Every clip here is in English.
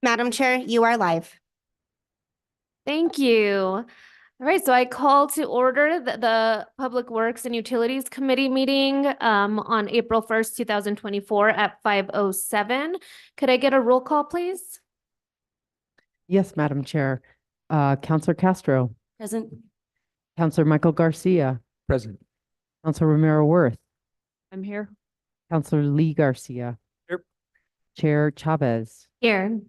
Madam Chair, you are live. Thank you. All right, so I call to order the Public Works and Utilities Committee meeting on April 1st, 2024 at 5:07. Could I get a roll call, please? Yes, Madam Chair. Counselor Castro, Present. Counselor Michael Garcia, Present. Counselor Romero Worth, I'm here. Counselor Lee Garcia. Here. Chair Chavez. Here.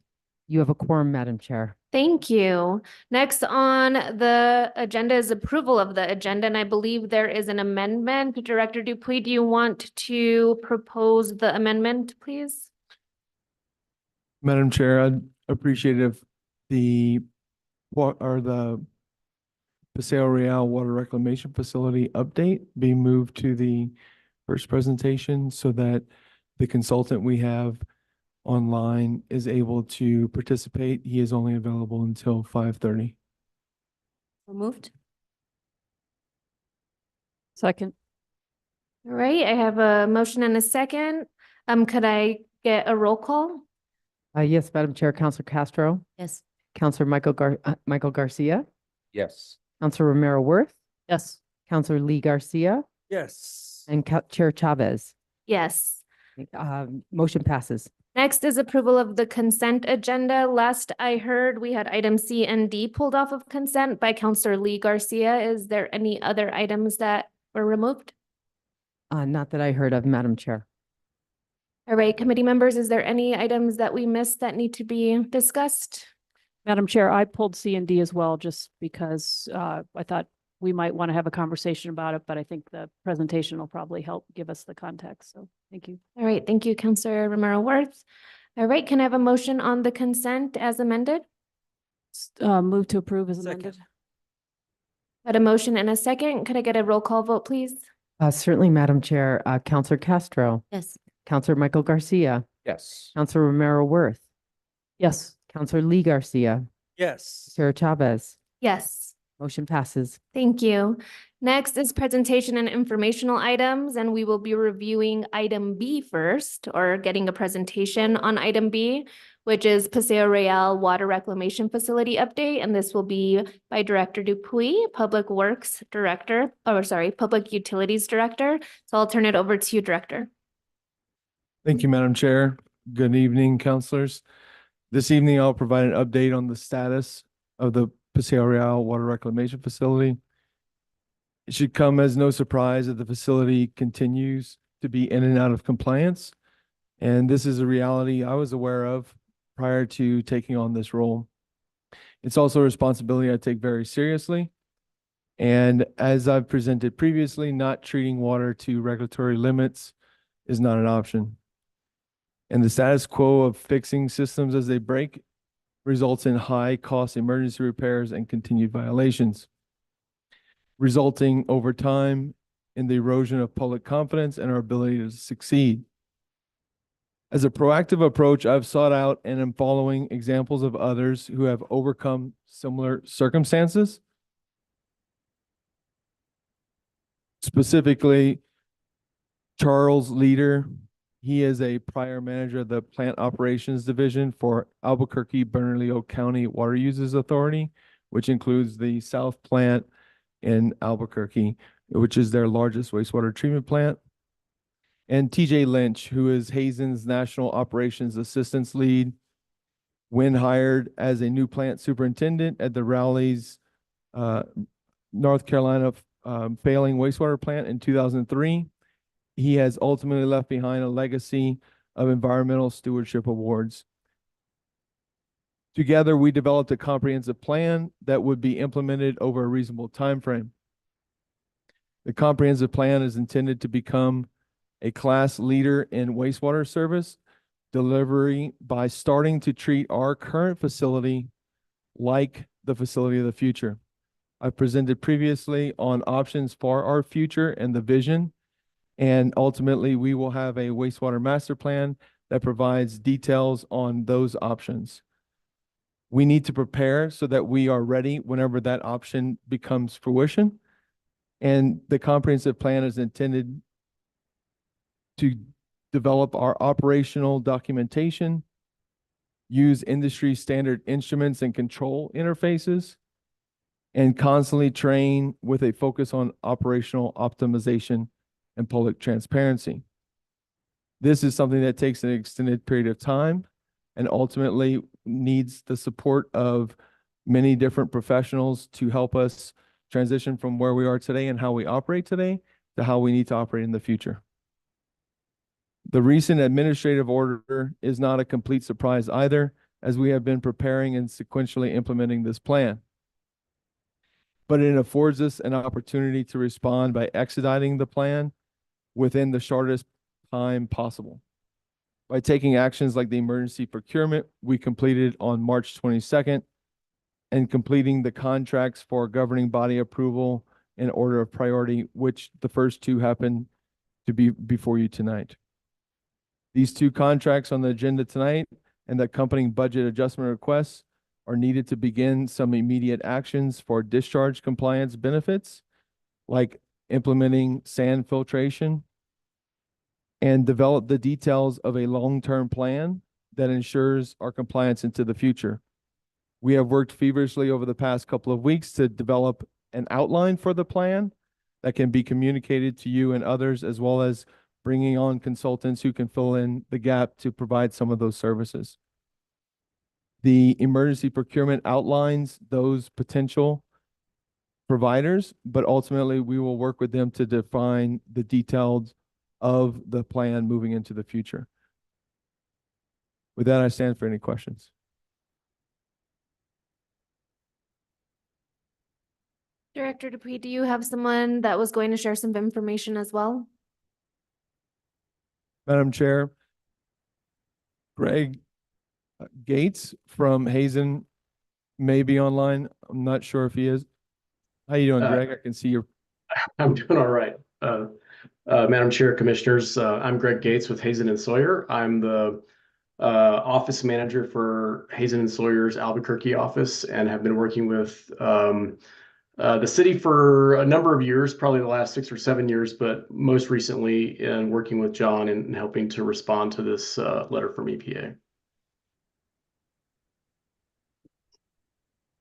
You have a quorum, Madam Chair. Thank you. Next on the agenda is approval of the agenda, and I believe there is an amendment. Director Dupuy, do you want to propose the amendment, please? Madam Chair, I'd appreciate if the Paseo Real Water Reclamation Facility update be moved to the first presentation so that the consultant we have online is able to participate. He is only available until 5:30. Moved. Second. All right, I have a motion and a second. Could I get a roll call? Yes, Madam Chair. Counselor Castro, Yes. Counselor Michael Garcia, Yes. Counselor Romero Worth, Yes. Counselor Lee Garcia, Yes. and Chair Chavez. Yes. Motion passes. Next is approval of the consent agenda. Last I heard, we had item C and D pulled off of consent by Counselor Lee Garcia. Is there any other items that were removed? Not that I heard of, Madam Chair. All right, committee members, is there any items that we missed that need to be discussed? Madam Chair, I pulled C and D as well, just because I thought we might want to have a conversation about it, but I think the presentation will probably help give us the context. So thank you. All right, thank you, Counselor Romero Worth. All right, can I have a motion on the consent as amended? Move to approve as Second. amended. Got a motion and a second. Could I get a roll call vote, please? Certainly, Madam Chair. Counselor Castro, Yes. Counselor Michael Garcia, Yes. Counselor Romero Worth, Yes. Counselor Lee Garcia, Yes. Chair Chavez. Yes. Motion passes. Thank you. Next is presentation and informational items, and we will be reviewing item B first, or getting a presentation on item B, which is Paseo Real Water Reclamation Facility update, and this will be by Director Dupuy, Public Works Director, Public Utilities Director. So I'll turn it over to you, Director. Thank you, Madam Chair. Good evening, councilors. This evening, I'll provide an update on the status of the Paseo Real Water Reclamation Facility. It should come as no surprise that the facility continues to be in and out of compliance. And this is a reality I was aware of prior to taking on this role. It's also a responsibility I take very seriously. And as I've presented previously, not treating water to regulatory limits is not an option. And the status quo of fixing systems as they break results in high-cost emergency repairs and continued violations, resulting over time in the erosion of public confidence and our ability to succeed. As a proactive approach, I've sought out and am following examples of others who have overcome similar circumstances. Specifically, Charles Leader. He is a prior manager of the Plant Operations Division for Albuquerque-Bernalillo County Water Users Authority, which includes the South Plant in Albuquerque, which is their largest wastewater treatment plant. And TJ Lynch, who is Hazen's National Operations Assistance Lead, when hired as a new plant superintendent at the Rowley's North Carolina failing wastewater plant in 2003. He has ultimately left behind a legacy of environmental stewardship awards. Together, we developed a comprehensive plan that would be implemented over a reasonable time frame. The comprehensive plan is intended to become a class leader in wastewater service delivery by starting to treat our current facility like the facility of the future. I've presented previously on options for our future and the vision. And ultimately, we will have a wastewater master plan that provides details on those options. We need to prepare so that we are ready whenever that option becomes fruition. And the comprehensive plan is intended to develop our operational documentation, use industry standard instruments and control interfaces, and constantly train with a focus on operational optimization and public transparency. This is something that takes an extended period of time and ultimately needs the support of many different professionals to help us transition from where we are today and how we operate today to how we need to operate in the future. The recent administrative order is not a complete surprise either, as we have been preparing and sequentially implementing this plan. But it affords us an opportunity to respond by expediting the plan within the shortest time possible. By taking actions like the emergency procurement we completed on March 22nd and completing the contracts for governing body approval in order of priority, which the first two happen to be before you tonight. These two contracts on the agenda tonight and the accompanying budget adjustment requests are needed to begin some immediate actions for discharge compliance benefits, like implementing sand filtration, and develop the details of a long-term plan that ensures our compliance into the future. We have worked feverishly over the past couple of weeks to develop an outline for the plan that can be communicated to you and others, as well as bringing on consultants who can fill in the gap to provide some of those services. The emergency procurement outlines those potential providers, but ultimately we will work with them to define the details of the plan moving into the future. With that, I stand for any questions. Director Dupuy, do you have someone that was going to share some information as well? Madam Chair, Greg Gates from Hazen may be online. I'm not sure if he is. How you doing, Greg? I can see your. I'm doing all right. Madam Chair, Commissioners, I'm Greg Gates with Hazen and Sawyer. I'm the office manager for Hazen and Sawyer's Albuquerque office and have been working with the city for a number of years, probably the last 6 or 7 years, but most recently in working with John and helping to respond to this letter from EPA.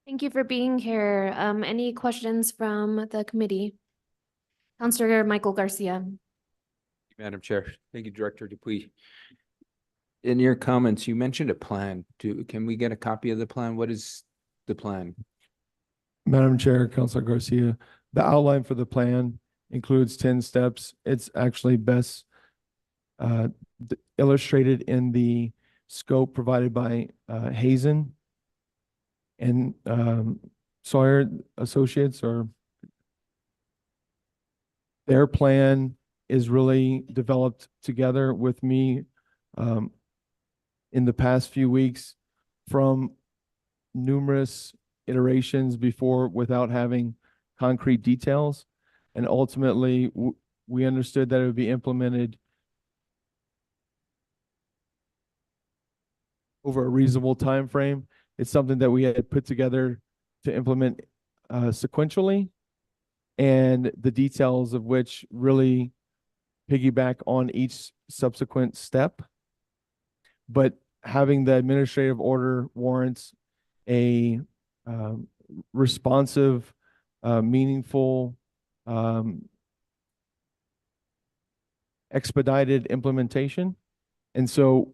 Thank you for being here. Any questions from the committee? Councilor Michael Garcia. Madam Chair, thank you, Director Dupuy. In your comments, you mentioned a plan. Can we get a copy of the plan? What is the plan? Madam Chair, Councilor Garcia, the outline for the plan includes 10 steps. It's actually best illustrated in the scope provided by Hazen and Sawyer Associates, or their plan is really developed together with me in the past few weeks from numerous iterations before without having concrete details. And ultimately, we understood that it would be implemented over a reasonable time frame. It's something that we had put together to implement sequentially, and the details of which really piggyback on each subsequent step. But having the administrative order warrants a responsive, meaningful, expedited implementation. And so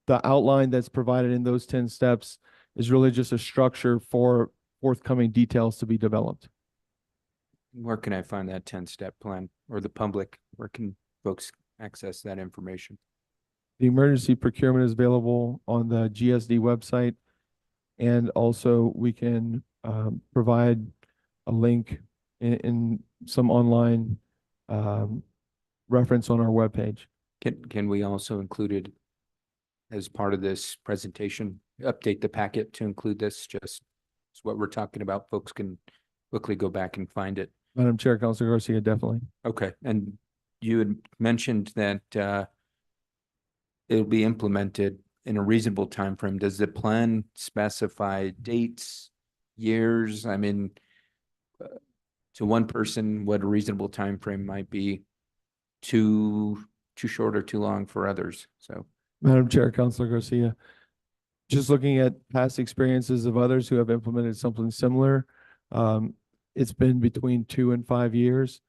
the outline that's provided in those 10 steps is really just a structure for forthcoming details to be developed. Where can I find that 10-step plan, or the public? Where can folks access that information? The emergency procurement is available on the GSD website, and also we can provide a link in some online reference on our webpage. Can we also include it as part of this presentation? Update the packet to include this, just what we're talking about. Folks can quickly go back and find it. Madam Chair, Councilor Garcia, definitely. Okay, and you had mentioned that it'll be implemented in a reasonable time frame. Does the plan specify dates, years? I mean, to one person, what a reasonable time frame might be, too short or too long for others. So, Madam Chair, Councilor Garcia, just looking at past experiences of others who have implemented something similar, it's been between 2 and 5 years.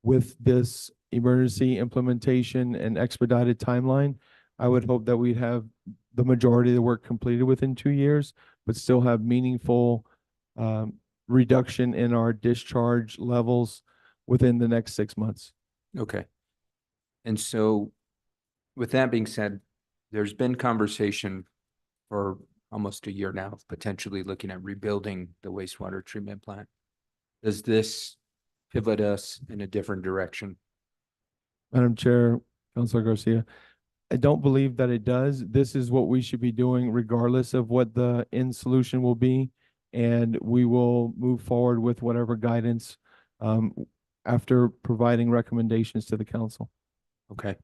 With this emergency implementation and expedited timeline, I would hope that we'd have the majority of the work completed within 2 years, but still have meaningful reduction in our discharge levels within the next 6 months. Okay. And so with that being said, there's been conversation for almost a year now of potentially looking at rebuilding the wastewater treatment plant. Does this pivot us in a different direction? Madam Chair, Councilor Garcia, I don't believe that it does. This is what we should be doing regardless of what the end solution will be. And we will move forward with whatever guidance after providing recommendations to the council. Okay.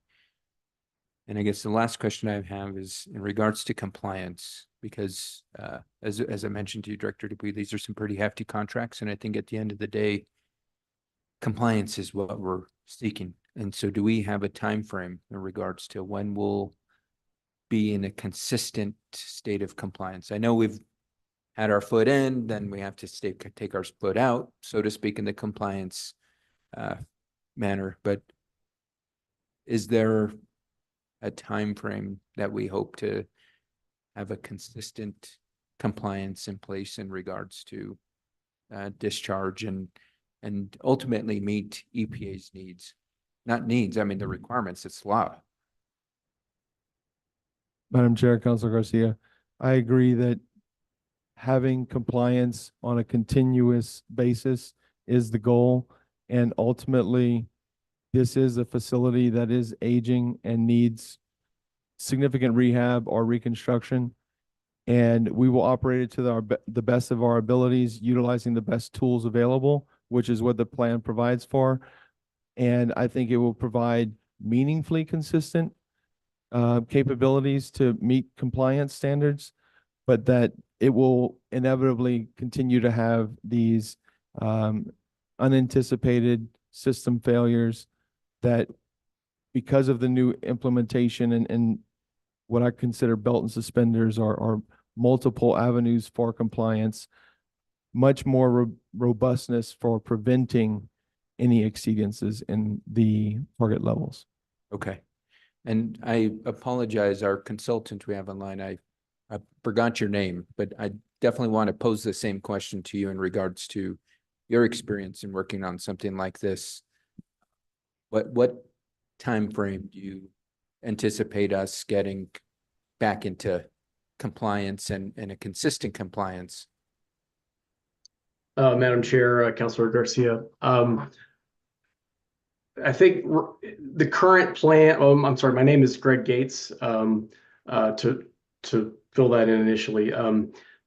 And I guess the last question I have is in regards to compliance, because as I mentioned to you, Director Dupuy, these are some pretty hefty contracts. And I think at the end of the day, compliance is what we're seeking. And so do we have a time frame in regards to when we'll be in a consistent state of compliance? I know we've had our foot in, then we have to take our foot out, so to speak, in the compliance manner. But is there a time frame that we hope to have a consistent compliance in place in regards to discharge and ultimately meet EPA's needs? Not needs, I mean the requirements, it's law. Madam Chair, Councilor Garcia, I agree that having compliance on a continuous basis is the goal. And ultimately, this is a facility that is aging and needs significant rehab or reconstruction. And we will operate it to the best of our abilities, utilizing the best tools available, which is what the plan provides for. And I think it will provide meaningfully consistent capabilities to meet compliance standards, but that it will inevitably continue to have these unanticipated system failures that, because of the new implementation and what I consider belt and suspenders are multiple avenues for compliance, much more robustness for preventing any exceedances in the target levels. Okay. And I apologize, our consultant we have online, I forgot your name, but I definitely want to pose the same question to you in regards to your experience in working on something like this. What time frame do you anticipate us getting back into compliance and a consistent compliance? Madam Chair, Councilor Garcia, I think the current plan, I'm sorry, my name is Greg Gates, to fill that in initially.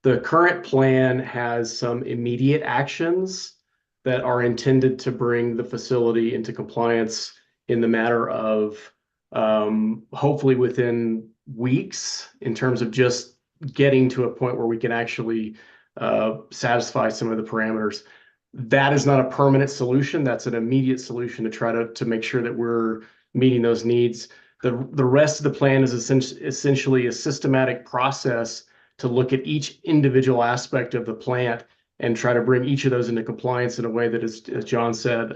The current plan has some immediate actions that are intended to bring the facility into compliance in the matter of hopefully within weeks, in terms of just getting to a point where we can actually satisfy some of the parameters. That is not a permanent solution. That's an immediate solution to try to make sure that we're meeting those needs. The rest of the plan is essentially a systematic process to look at each individual aspect of the plant and try to bring each of those into compliance in a way that, as John said,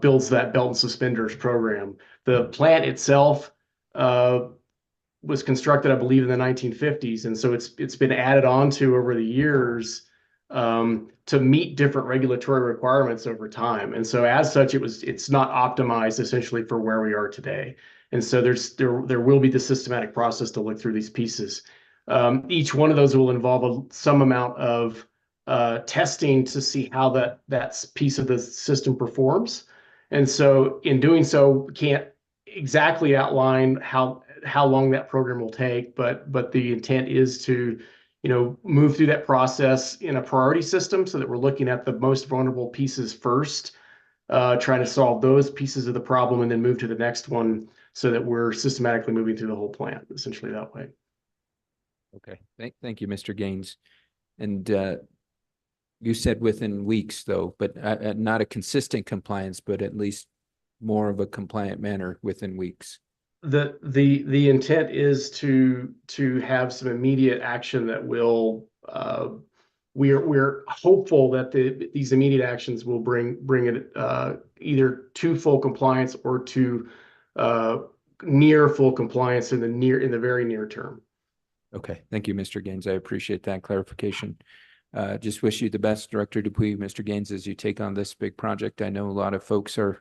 builds that belt and suspenders program. The plant itself was constructed, I believe, in the 1950s, and so it's been added on to over the years to meet different regulatory requirements over time. And so as such, it's not optimized essentially for where we are today. And so there will be the systematic process to look through these pieces. Each one of those will involve some amount of testing to see how that piece of the system performs. And so in doing so, we can't exactly outline how long that program will take, but the intent is to move through that process in a priority system so that we're looking at the most vulnerable pieces first, trying to solve those pieces of the problem and then move to the next one so that we're systematically moving through the whole plant, essentially that way. Okay, thank you, Mr. Gaines. And you said within weeks though, but not a consistent compliance, but at least more of a compliant manner within weeks. the intent is to have some immediate action that will, we're hopeful that these immediate actions will bring it either to full compliance or to near full compliance in the very near term. Okay, thank you, Mr. Gaines. I appreciate that clarification. Just wish you the best, Director Dupuy, Mr. Gaines, as you take on this big project. I know a lot of folks have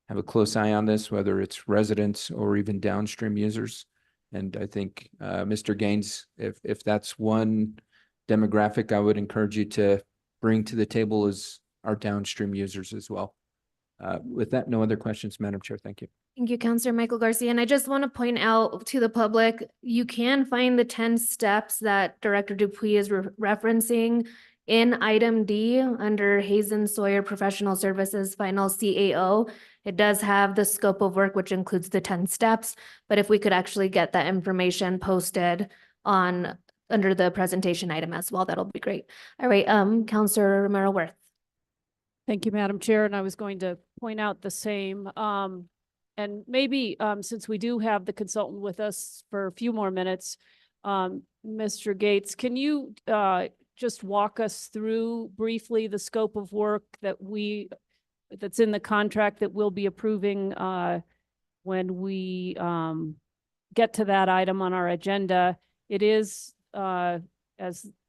a close eye on this, whether it's residents or even downstream users. And I think, Mr. Gaines, if that's one demographic I would encourage you to bring to the table is our downstream users as well. With that, no other questions, Madam Chair. Thank you. Thank you, Counselor Michael Garcia. And I just want to point out to the public, you can find the 10 steps that Director Dupuy is referencing in item D under Hazen Sawyer Professional Services Final CAO. It does have the scope of work, which includes the 10 steps, but if we could actually get that information posted under the presentation item as well, that'll be great. All right, Counselor Romero Worth. Thank you, Madam Chair, and I was going to point out the same. And maybe since we do have the consultant with us for a few more minutes, Mr. Gates, can you just walk us through briefly the scope of work that's in the contract that we'll be approving when we get to that item on our agenda? It is, as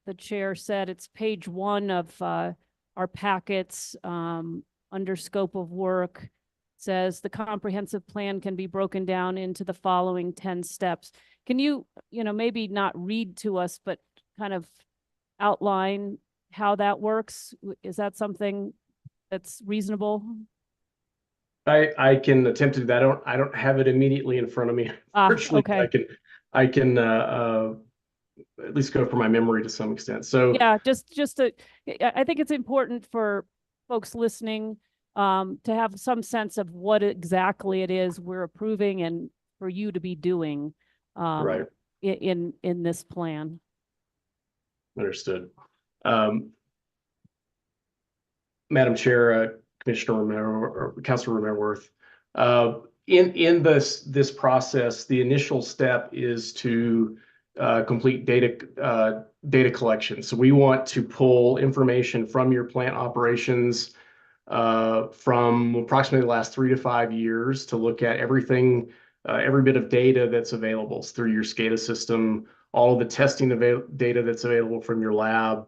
the chair said, it's page 1 of our packets under scope of work. Says the comprehensive plan can be broken down into the following 10 steps. Can you, maybe not read to us, but kind of outline how that works? Is that something that's reasonable? I can attempt to do that. I don't have it immediately in front of me. Unfortunately, okay. but I can at least go from my memory to some extent. So yeah, I think it's important for folks listening to have some sense of what exactly it is we're approving and for you to be doing right in this plan. Understood. Madam Chair, Commissioner Romero or Councilor Romero Worth, in this process, the initial step is to complete data collection. So we want to pull information from your plant operations from approximately the last 3 to 5 years to look at everything, every bit of data that's available through your SCADA system, all of the testing data that's available from your lab,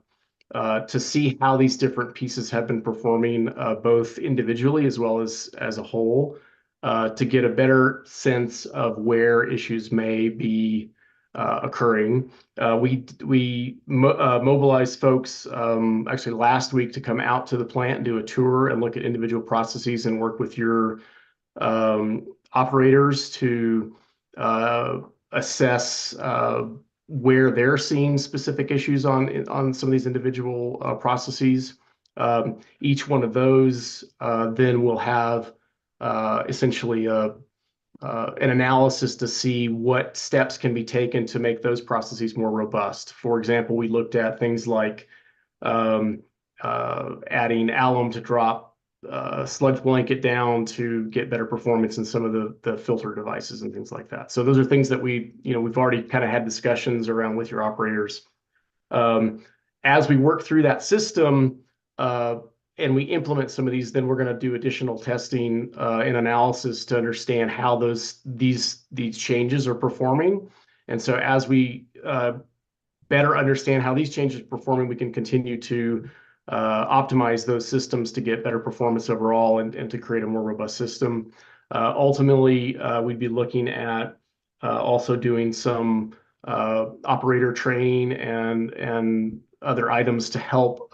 to see how these different pieces have been performing both individually as well as a whole, to get a better sense of where issues may be occurring. We mobilized folks actually last week to come out to the plant and do a tour and look at individual processes and work with your operators to assess where they're seeing specific issues on some of these individual processes. Each one of those then will have essentially an analysis to see what steps can be taken to make those processes more robust. For example, we looked at things like adding alum to drop sludge blanket down to get better performance in some of the filter devices and things like that. So those are things that we've already kind of had discussions around with your operators. As we work through that system and we implement some of these, then we're going to do additional testing and analysis to understand how these changes are performing. And so as we better understand how these changes are performing, we can continue to optimize those systems to get better performance overall and to create a more robust system. Ultimately, we'd be looking at also doing some operator training and other items to help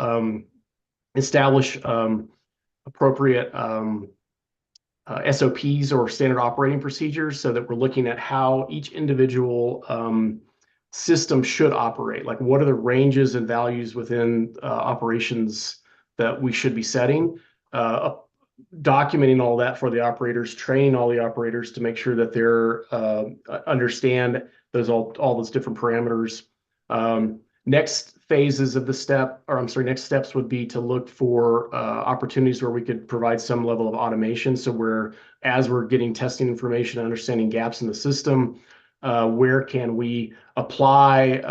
establish appropriate SOPs or standard operating procedures, so that we're looking at how each individual system should operate. Like, what are the ranges and values within operations that we should be setting, documenting all that for the operators, training all the operators to make sure that they're understand all those different parameters. Next phases of the step, or I'm sorry, next steps would be to look for opportunities where we could provide some level of automation. So as we're getting testing information, understanding gaps in the system, where can we apply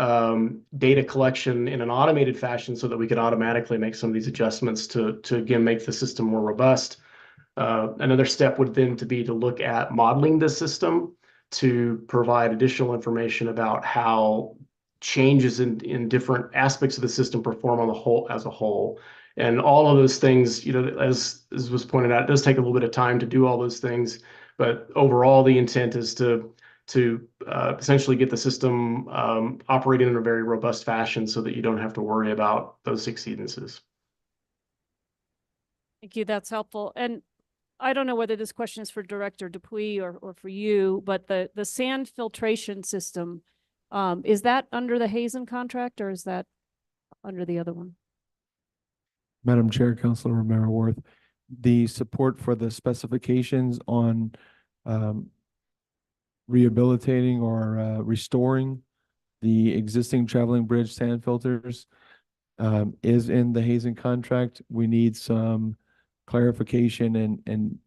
data collection in an automated fashion so that we can automatically make some of these adjustments to again make the system more robust. Another step would then be to look at modeling the system to provide additional information about how changes in different aspects of the system perform on the whole as a whole. And all of those things, as was pointed out, it does take a little bit of time to do all those things. But overall, the intent is to essentially get the system operating in a very robust fashion so that you don't have to worry about those exceedances. Thank you. That's helpful. And I don't know whether this question is for Director Dupuy or for you, but the sand filtration system, is that under the Hazen contract or is that under the other one? Madam Chair, Councilor Romero Worth, the support for the specifications on rehabilitating or restoring the existing traveling bridge sand filters is in the Hazen contract. We need some clarification and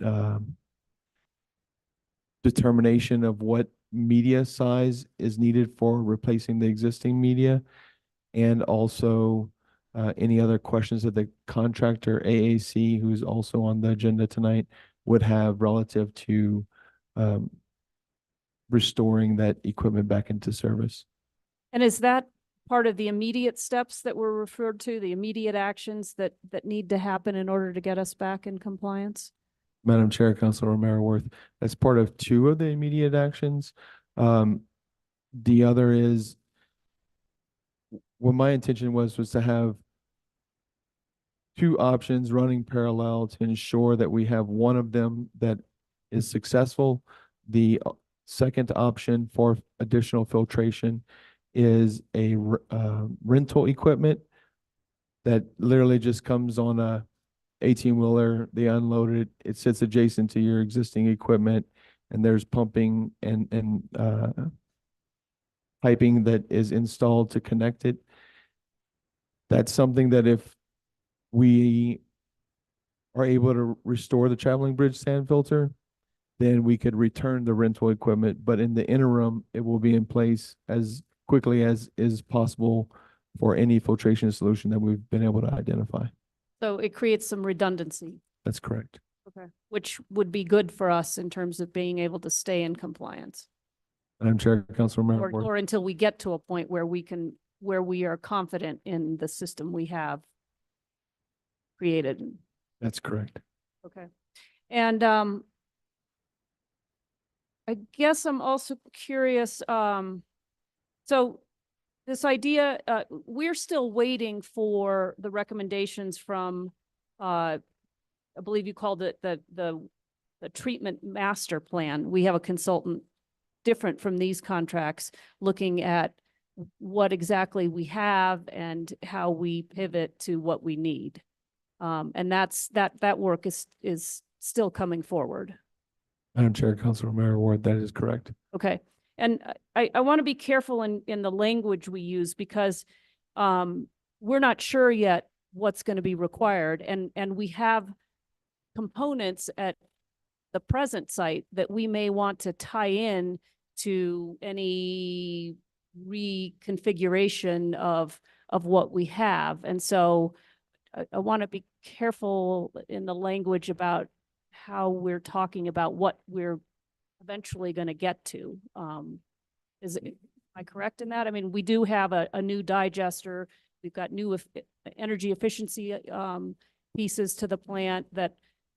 determination of what media size is needed for replacing the existing media, and also any other questions that the contractor AAC, who's also on the agenda tonight, would have relative to restoring that equipment back into service. And is that part of the immediate steps that were referred to, the immediate actions that need to happen in order to get us back in compliance? Madam Chair, Councilor Romero Worth, that's part of two of the immediate actions. The other is, what my intention was to have two options running parallel to ensure that we have one of them that is successful. The second option for additional filtration is a rental equipment that literally just comes on a 18-wheeler. They unload it. It sits adjacent to your existing equipment, and there's pumping and piping that is installed to connect it. That's something that if we are able to restore the traveling bridge sand filter, then we could return the rental equipment. But in the interim, it will be in place as quickly as is possible for any filtration solution that we've been able to identify. So it creates some redundancy. That's correct. Okay. Which would be good for us in terms of being able to stay in compliance. Madam Chair, Councilor Romero Worth. Or until we get to a point where we are confident in the system we have created. That's correct. Okay. And I guess I'm also curious, so this idea, we're still waiting for the recommendations from, I believe you called it the treatment master plan. We have a consultant different from these contracts looking at what exactly we have and how we pivot to what we need. And that work is still coming forward. Madam Chair, Councilor Romero Ward, that is correct. Okay. And I want to be careful in the language we use because we're not sure yet what's going to be required. And we have components at the present site that we may want to tie in to any reconfiguration of what we have. And so I want to be careful in the language about how we're talking about what we're eventually going to get to. Am I correct in that? I mean, we do have a new digester. We've got new energy efficiency pieces to the plant that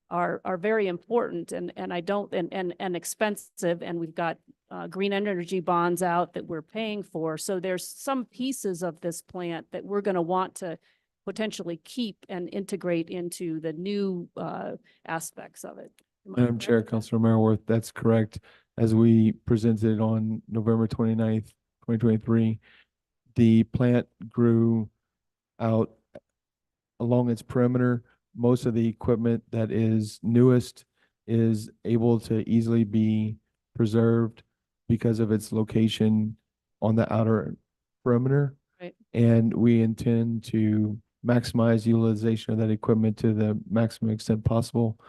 are very important and expensive. And we've got green energy bonds out that we're paying for. So there's some pieces of this plant that we're going to want to potentially keep and integrate into the new aspects of it. Madam Chair, Councilor Romero Worth, that's correct. As we presented on November 29th, 2023, the plant grew out along its perimeter. Most of the equipment that is newest is able to easily be preserved because of its location on the outer perimeter. Right. And we intend to maximize utilization of that equipment to the maximum extent possible,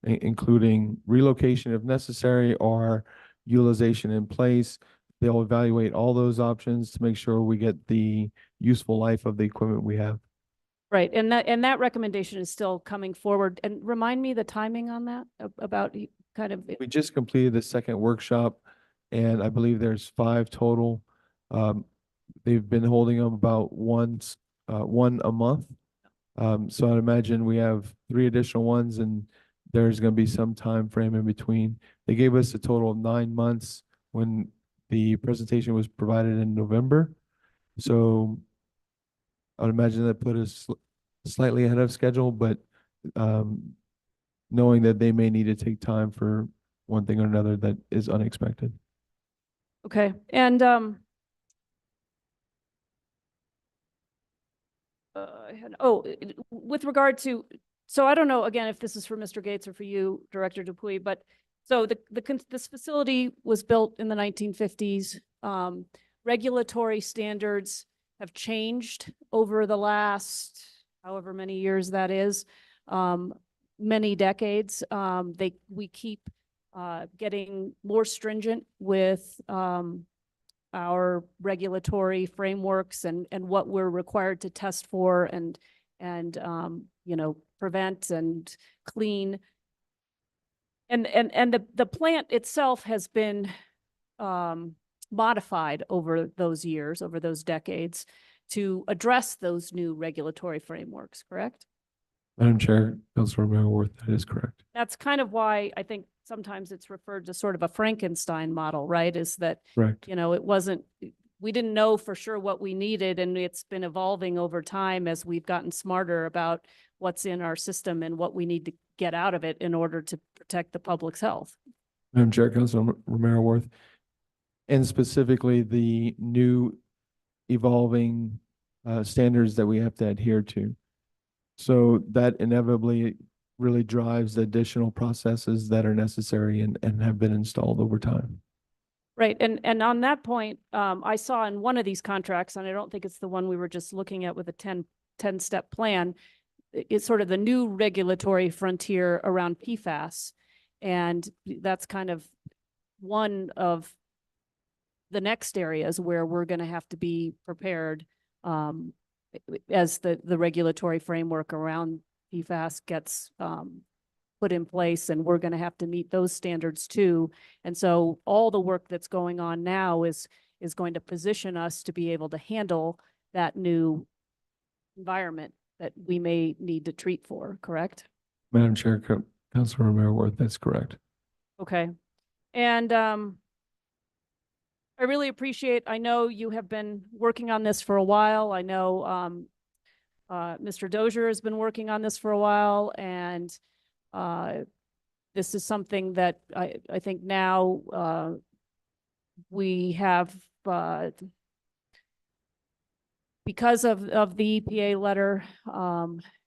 including relocation if necessary or utilization in place. They'll evaluate all those options to make sure we get the useful life of the equipment we have. Right, and that recommendation is still coming forward. And remind me the timing on that, about kind of, We just completed the second workshop, and I believe there's 5 total. They've been holding them about one a month. So I'd imagine we have 3 additional ones, and there's going to be some time frame in between. They gave us a total of 9 months when the presentation was provided in November. So I'd imagine that put us slightly ahead of schedule, but knowing that they may need to take time for one thing or another that is unexpected. okay, and with regard to, so I don't know, again, if this is for Mr. Gates or for you, Director Dupuy, but so this facility was built in the 1950s. Regulatory standards have changed over the last however many years that is, many decades. We keep getting more stringent with our regulatory frameworks and what we're required to test for and you know, prevent and clean. And the plant itself has been modified over those years, over those decades, to address those new regulatory frameworks, correct? Madam Chair, Councilor Worth, that is correct. That's kind of why I think sometimes it's referred to sort of a Frankenstein model, right? Is that, Correct. you know, we didn't know for sure what we needed, and it's been evolving over time as we've gotten smarter about what's in our system and what we need to get out of it in order to protect the public's health. Madam Chair, Councilor Romero Worth, and specifically the new evolving standards that we have to adhere to. So that inevitably really drives the additional processes that are necessary and have been installed over time. Right. And on that point, I saw in one of these contracts, and I don't think it's the one we were just looking at with a 10-step plan, it's sort of the new regulatory frontier around PFAS. And that's kind of one of the next areas where we're going to have to be prepared as the regulatory framework around PFAS gets put in place, and we're going to have to meet those standards too. And so all the work that's going on now is going to position us to be able to handle that new environment that we may need to treat for, correct? Madam Chair, Councilor Romero Worth, that's correct. Okay. And I really appreciate, I know you have been working on this for a while. I know Mr. Dozier has been working on this for a while, and this is something that I think now we have, because of the EPA letter,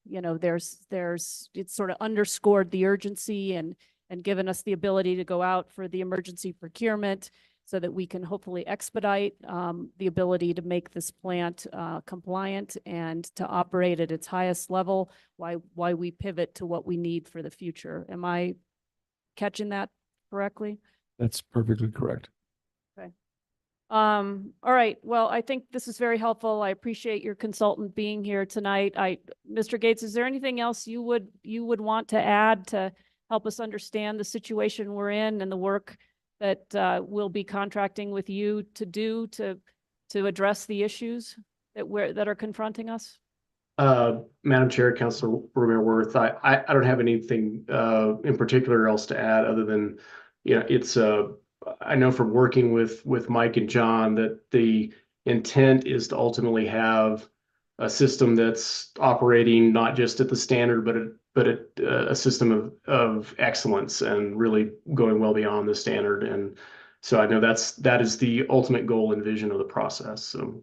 you know, it's sort of underscored the urgency and given us the ability to go out for the emergency procurement so that we can hopefully expedite the ability to make this plant compliant and to operate at its highest level, why we pivot to what we need for the future. Am I catching that correctly? That's perfectly correct. Okay. All right. Well, I think this is very helpful. I appreciate your consultant being here tonight. Mr. Gates, is there anything else you would want to add to help us understand the situation we're in and the work that we'll be contracting with you to do to address the issues that are confronting us? Madam Chair, Councilor Romero Worth, I don't have anything in particular else to add other than, you know, it's I know from working with Mike and John that the intent is to ultimately have a system that's operating not just at the standard, but a system of excellence and really going well beyond the standard. And so I know that is the ultimate goal and vision of the process. So.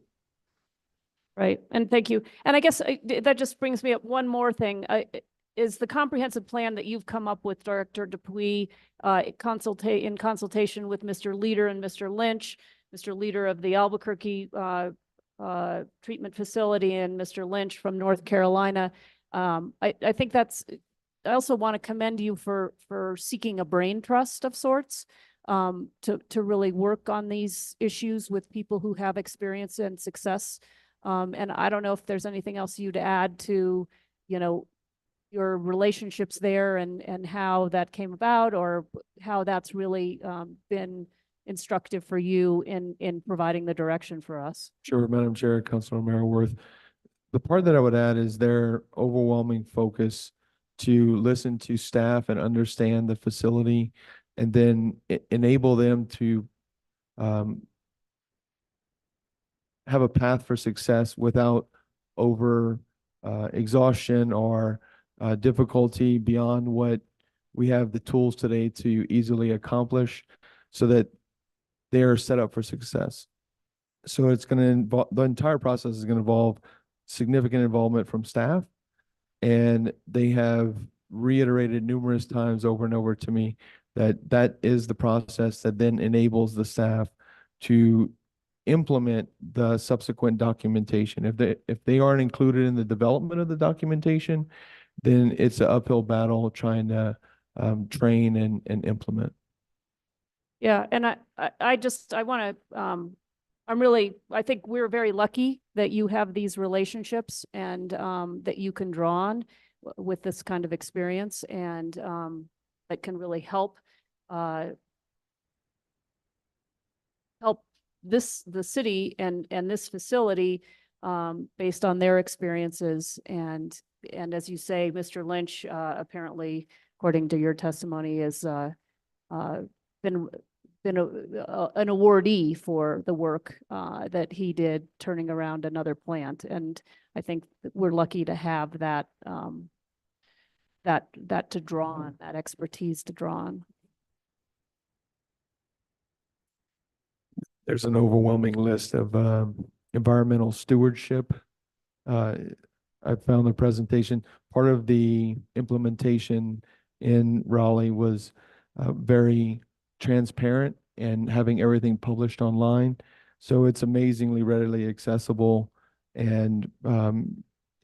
Right. And thank you. And I guess that just brings me up one more thing. Is the comprehensive plan that you've come up with, Director Dupuy, in consultation with Mr. Leader and Mr. Lynch, Mr. Leader of the Albuquerque treatment facility and Mr. Lynch from North Carolina. I think I also want to commend you for seeking a brain trust of sorts, to really work on these issues with people who have experience and success. And I don't know if there's anything else you'd add to, your relationships there and how that came about, or how that's really been instructive for you in providing the direction for us. Sure, Madam Chair, Councilor Merrill-Worth. The part that I would add is their overwhelming focus to listen to staff and understand the facility, and then enable them to have a path for success without over exhaustion or difficulty beyond what we have the tools today to easily accomplish, so that they are set up for success. So it's going to involve, the entire process is going to involve significant involvement from staff. And they have reiterated numerous times over and over to me that that is the process that then enables the staff to implement the subsequent documentation. If they aren't included in the development of the documentation, then it's an uphill battle trying to train and implement. Yeah, and I want to, I think we're very lucky that you have these relationships and that you can draw on with this kind of experience, and that can really help the city and this facility based on their experiences. And as you say, Mr. Lynch apparently, according to your testimony, has been an awardee for the work that he did turning around another plant. And I think that we're lucky to have that that to draw on, that expertise to draw on. There's an overwhelming list of environmental stewardship. I found the presentation. Part of the implementation in Raleigh was very transparent and having everything published online. So it's amazingly readily accessible, and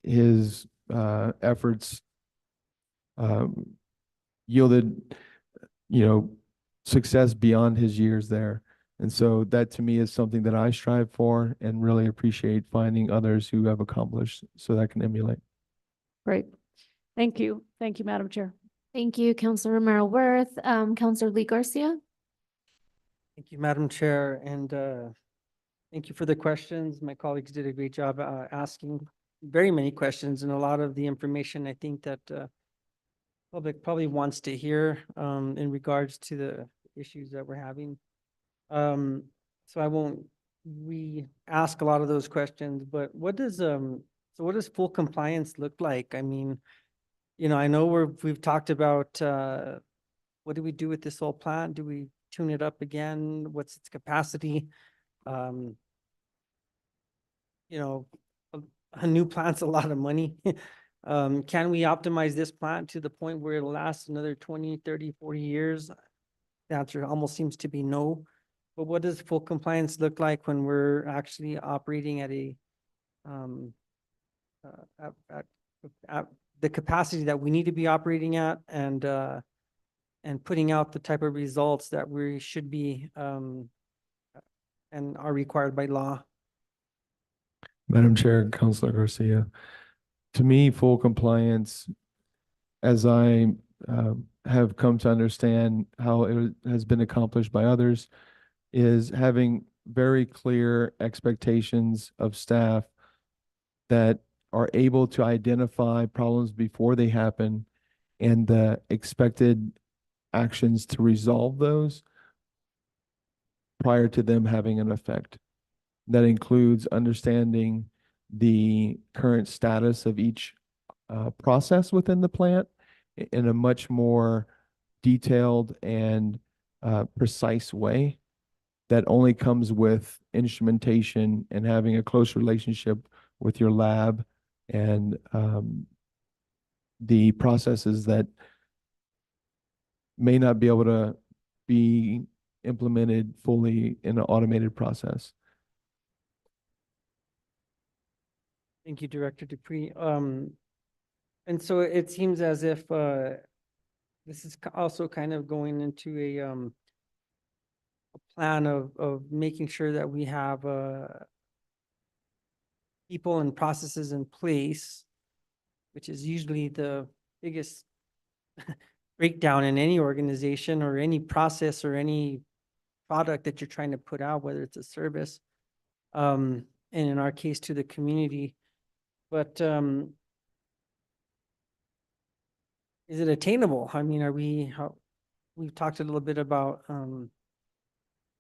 his efforts yielded, success beyond his years there. And so that to me is something that I strive for and really appreciate finding others who have accomplished so that I can emulate. Great. Thank you. Thank you, Madam Chair. Thank you, Councilor Merrill-Worth. Councilor Lee Garcia. Thank you, Madam Chair, and thank you for the questions. My colleagues did a great job asking very many questions, and a lot of the information I think that public probably wants to hear in regards to the issues that we're having. So I won't re-ask a lot of those questions, but what does full compliance look like? I mean, I know we've talked about what do we do with this whole plant? Do we tune it up again? What's its capacity? A new plant's a lot of money. Can we optimize this plant to the point where it'll last another 20, 30, 40 years? The answer almost seems to be no. But what does full compliance look like when we're actually operating at at the capacity that we need to be operating at, and putting out the type of results that we should be and are required by law? Madam Chair, Councilor Garcia, to me, full compliance, as I have come to understand how it has been accomplished by others, is having very clear expectations of staff that are able to identify problems before they happen and the expected actions to resolve those prior to them having an effect. That includes understanding the current status of each process within the plant in a much more detailed and precise way that only comes with instrumentation and having a close relationship with your lab and the processes that may not be able to be implemented fully in an automated process. Thank you, Director Dupree. And so it seems as if this is also kind of going into a plan of making sure that we have people and processes in place, which is usually the biggest breakdown in any organization or any process or any product that you're trying to put out, whether it's a service, and in our case to the community. But is it attainable? I mean, we've talked a little bit about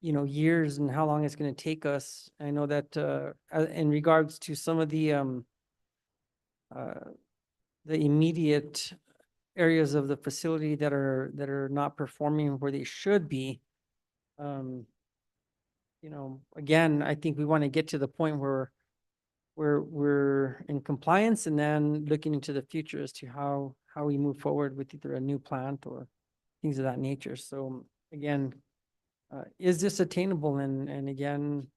you know, years and how long it's going to take us. I know that in regards to some of the immediate areas of the facility that are not performing where they should be, you know, again, I think we want to get to the point where we're in compliance and then looking into the future as to how we move forward with either a new plant or things of that nature. So again, is this attainable? And again,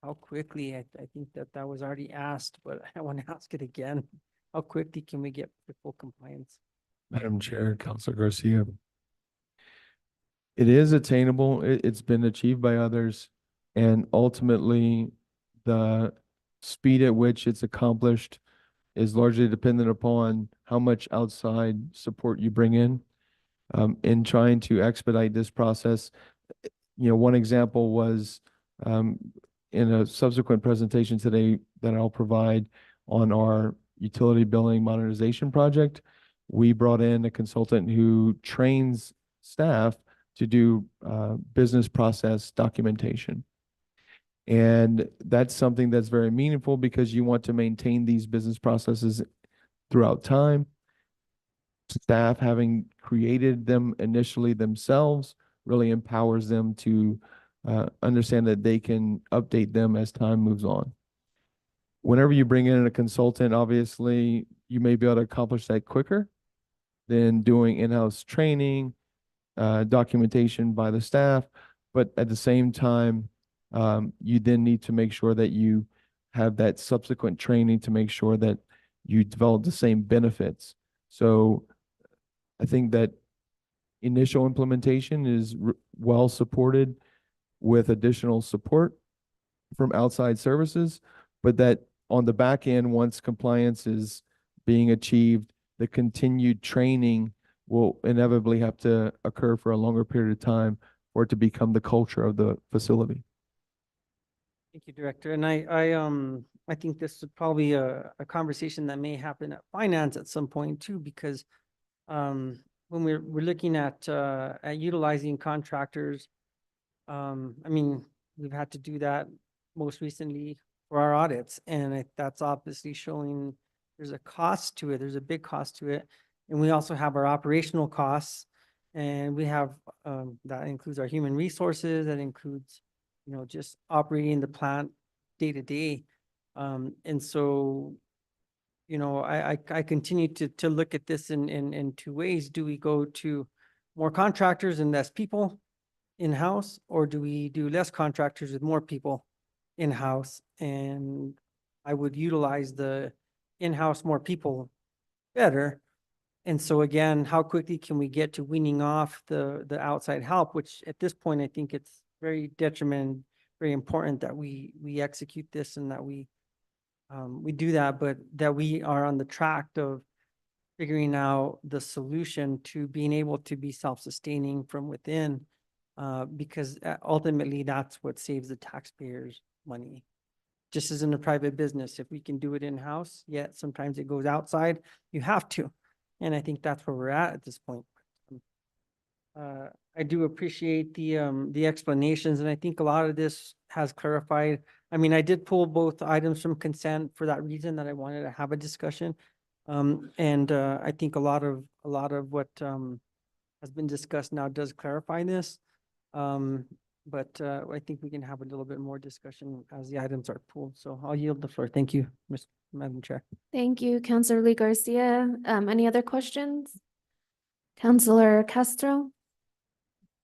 how quickly? I think that was already asked, but I want to ask it again. How quickly can we get to full compliance? Madam Chair, Councilor Garcia. It is attainable. It's been achieved by others. And ultimately, the speed at which it's accomplished is largely dependent upon how much outside support you bring in trying to expedite this process. You know, one example was in a subsequent presentation today that I'll provide on our utility billing modernization project. We brought in a consultant who trains staff to do business process documentation. And that's something that's very meaningful because you want to maintain these business processes throughout time. Staff, having created them initially themselves, really empowers them to understand that they can update them as time moves on. Whenever you bring in a consultant, obviously, you may be able to accomplish that quicker than doing in-house training, documentation by the staff. But at the same time, you then need to make sure that you have that subsequent training to make sure that you develop the same benefits. So I think that initial implementation is well supported with additional support from outside services, but that on the back end, once compliance is being achieved, the continued training will inevitably have to occur for a longer period of time for it to become the culture of the facility. Thank you, Director. And I think this is probably a conversation that may happen at finance at some point too, because when we're looking at utilizing contractors, I mean, we've had to do that most recently for our audits, and that's obviously showing there's a cost to it. There's a big cost to it, and we also have our operational costs, and we have that includes our human resources. That includes, you know, just operating the plant day to day, and so, you know, I continue to look at this in two ways. Do we go to more contractors and less people in-house, or do we do less contractors with more people in-house? And I would utilize the in-house more people better. And so again, how quickly can we get to weaning off the outside help, which at this point, I think it's very detrimental, very important that we execute this and that we do that, but that we are on the track of figuring out the solution to being able to be self-sustaining from within, because ultimately that's what saves the taxpayers money. Just as in a private business, if we can do it in-house, yet sometimes it goes outside, you have to. And I think that's where we're at this point. I do appreciate the explanations, and I think a lot of this has clarified. I mean, I did pull both items from consent for that reason, that I wanted to have a discussion. I think a lot of what has been discussed now does clarify this. But I think we can have a little bit more discussion as the items are pulled. So I'll yield the floor. Thank you, Madam Chair. Thank you, Councilor Lee Garcia. Any other questions? Councilor Castro?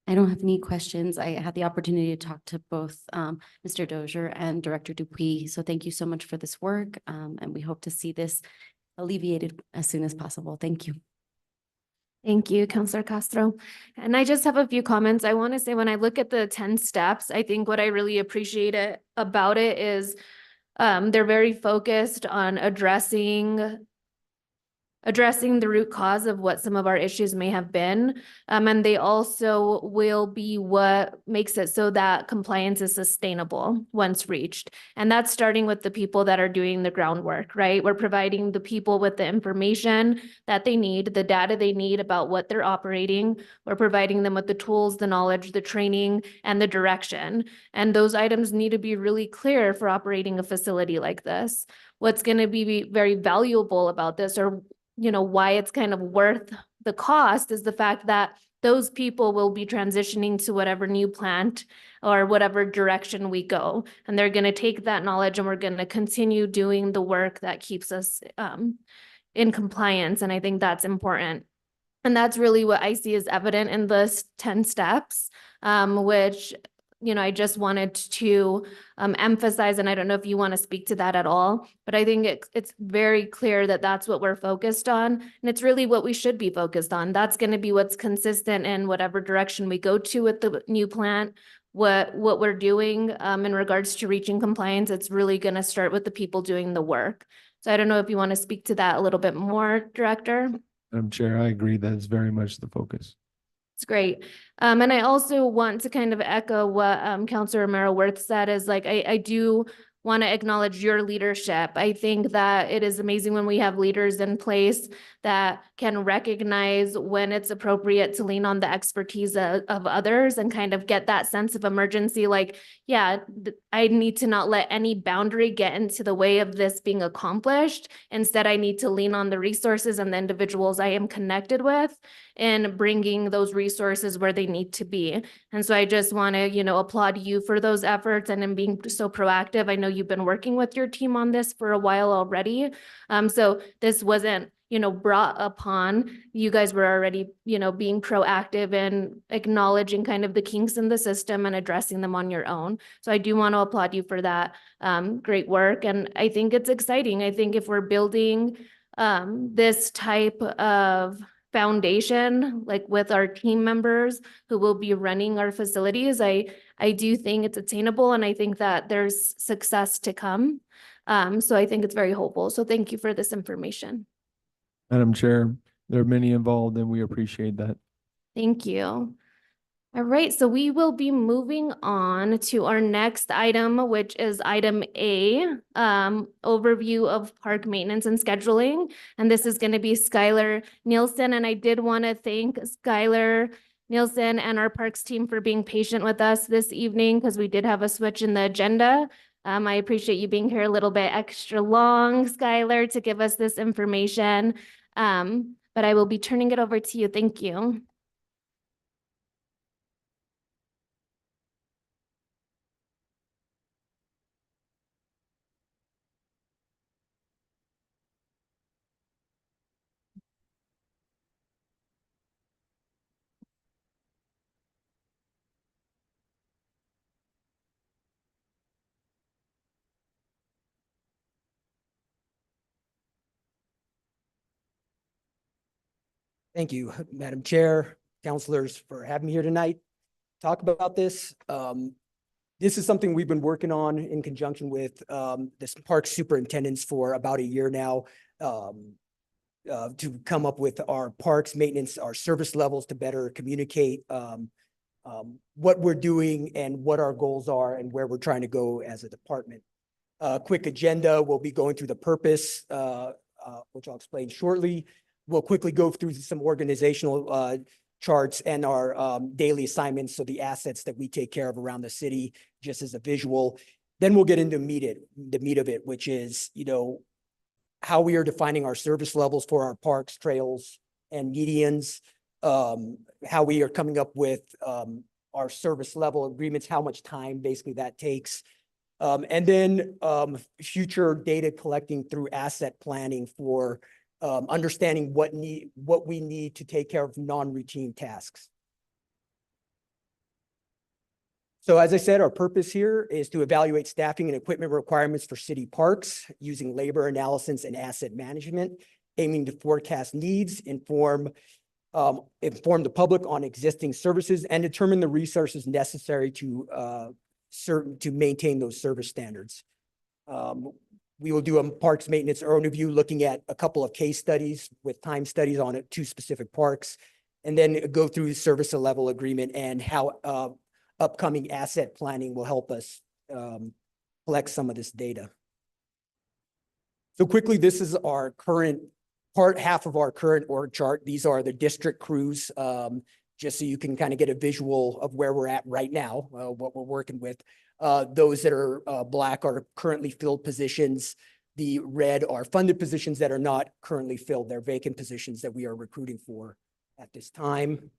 I don't have any questions. I had the opportunity to talk to both Mr. Dozier and Director Dupuy. So thank you so much for this work. And we hope to see this alleviated as soon as possible. Thank you. Thank you, Counselor Castro. And I just have a few comments. I want to say when I look at the 10 steps, I think what I really appreciate about it is they're very focused on addressing the root cause of what some of our issues may have been. And they also will be what makes it so that compliance is sustainable once reached. And that's starting with the people that are doing the groundwork, right? We're providing the people with the information that they need, the data they need about what they're operating. We're providing them with the tools, the knowledge, the training, and the direction. And those items need to be really clear for operating a facility like this. What's going to be very valuable about this, or why it's kind of worth the cost, is the fact that those people will be transitioning to whatever new plant or whatever direction we go. And they're going to take that knowledge and we're going to continue doing the work that keeps us in compliance. And I think that's important. And that's really what I see as evident in the 10 steps, which I just wanted to emphasize, and I don't know if you want to speak to that at all, but I think it's very clear that that's what we're focused on, and it's really what we should be focused on. That's going to be what's consistent in whatever direction we go to with the new plant, what we're doing in regards to reaching compliance. It's really going to start with the people doing the work. So I don't know if you want to speak to that a little bit more, Director. Madam Chair, I agree. That is very much the focus. It's great. And I also want to kind of echo what Councilor Romero-Worth said, is like, I do want to acknowledge your leadership. I think that it is amazing when we have leaders in place that can recognize when it's appropriate to lean on the expertise of others and kind of get that sense of emergency. Like, yeah, I need to not let any boundary get into the way of this being accomplished. Instead, I need to lean on the resources and the individuals I am connected with and bringing those resources where they need to be. And so I just want to, applaud you for those efforts and in being so proactive. I know you've been working with your team on this for a while already. So this wasn't, brought upon. You guys were already, being proactive and acknowledging kind of the kinks in the system and addressing them on your own. So I do want to applaud you for that great work. And I think it's exciting. I think if we're building this type of foundation, like with our team members who will be running our facilities, I do think it's attainable, and I think that there's success to come. So I think it's very hopeful. So thank you for this information. Madam Chair, there are many involved and we appreciate that. Thank you. All right, so we will be moving on to our next item, which is item A, overview of park maintenance and scheduling. And this is going to be Skylar Nielsen. And I did want to thank Skylar Nielsen and our parks team for being patient with us this evening, because we did have a switch in the agenda. I appreciate you being here a little bit extra long, Skylar, to give us this information. But I will be turning it over to you. Thank you. Thank you, Madam Chair, councilors, for having me here tonight. Talk about this. This is something we've been working on in conjunction with the park superintendents for about a year now, to come up with our parks maintenance, our service levels, to better communicate what we're doing and what our goals are and where we're trying to go as a department. Quick agenda, we'll be going through the purpose, which I'll explain shortly. We'll quickly go through some organizational charts and our daily assignments, so the assets that we take care of around the city, just as a visual. Then we'll get into the meat of it, which is, how we are defining our service levels for our parks, trails, and medians, how we are coming up with our service level agreements, how much time basically that takes. And then future data collecting through asset planning for understanding what we need to take care of non-routine tasks. So as I said, our purpose here is to evaluate staffing and equipment requirements for city parks using labor analysis and asset management, aiming to forecast needs, inform the public on existing services, and determine the resources necessary to maintain those service standards. We will do a parks maintenance overview, looking at a couple of case studies with time studies on it, 2 specific parks, and then go through service level agreement and how upcoming asset planning will help us collect some of this data. So quickly, this is our current half of our current org chart. These are the district crews, just so you can kind of get a visual of where we're at right now, what we're working with. Those that are black are currently filled positions. The red are funded positions that are not currently filled. They're vacant positions that we are recruiting for at this time.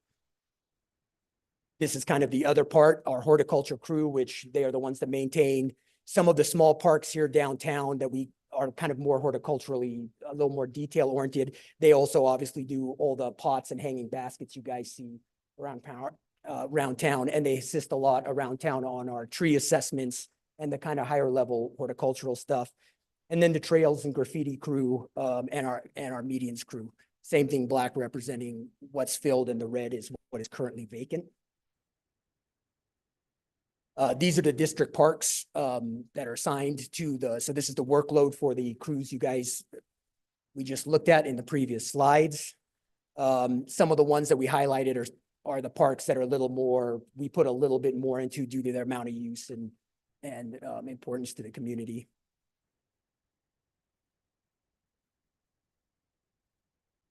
This is kind of the other part, our horticulture crew, which they are the ones that maintain some of the small parks here downtown that we are kind of more horticulturally, a little more detail oriented. They also obviously do all the pots and hanging baskets you guys see around town, and they assist a lot around town on our tree assessments and the kind of higher level horticultural stuff. And then the trails and graffiti crew, and our medians crew. Same thing, black representing what's filled, and the red is what is currently vacant. These are the district parks that are assigned to so this is the workload for the crews we just looked at in the previous slides. Some of the ones that we highlighted are the parks that are a little more, we put a little bit more into due to their amount of use and importance to the community.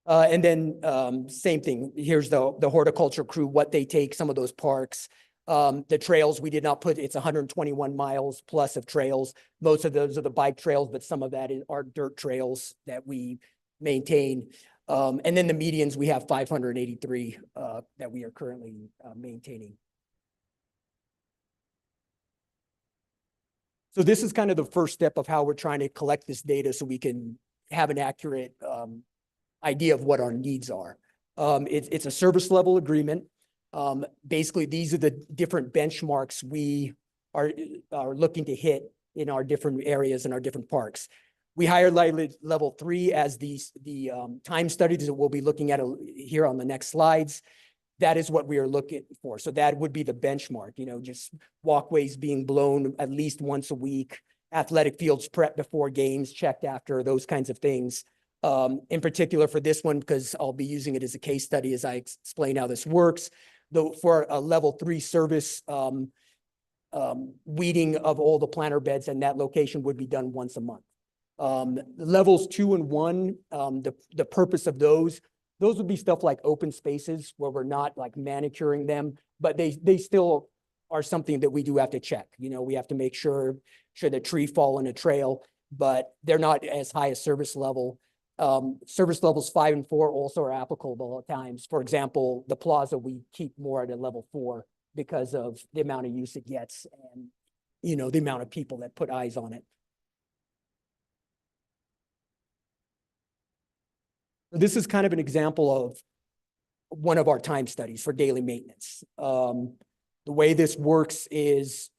And then same thing, here's the horticulture crew, what they take, some of those parks. The trails, we did not put, it's 121 miles plus of trails. Most of those are the bike trails, but some of that are dirt trails that we maintain. And then the medians, we have 583 that we are currently maintaining. So this is kind of the first step of how we're trying to collect this data so we can have an accurate idea of what our needs are. It's a service level agreement. Basically, these are the different benchmarks we are looking to hit in our different areas and our different parks. We highlighted level 3 as the time studies that we'll be looking at here on the next slides. That is what we are looking for. So that would be the benchmark, just walkways being blown at least once a week, athletic fields prepped before games, checked after, those kinds of things. In particular for this one, because I'll be using it as a case study as I explain how this works. Though for a level 3 service, weeding of all the planter beds and that location would be done once a month. Levels 2 and 1, the purpose of those would be stuff like open spaces where we're not like manicuring them, but they still are something that we do have to check. We have to make sure the tree fall in a trail, but they're not as high a service level. Service levels 5 and 4 also are applicable at times. For example, the plaza, we keep more at a level 4 because of the amount of use it gets and, the amount of people that put eyes on it. This is kind of an example of one of our time studies for daily maintenance. The way this works is,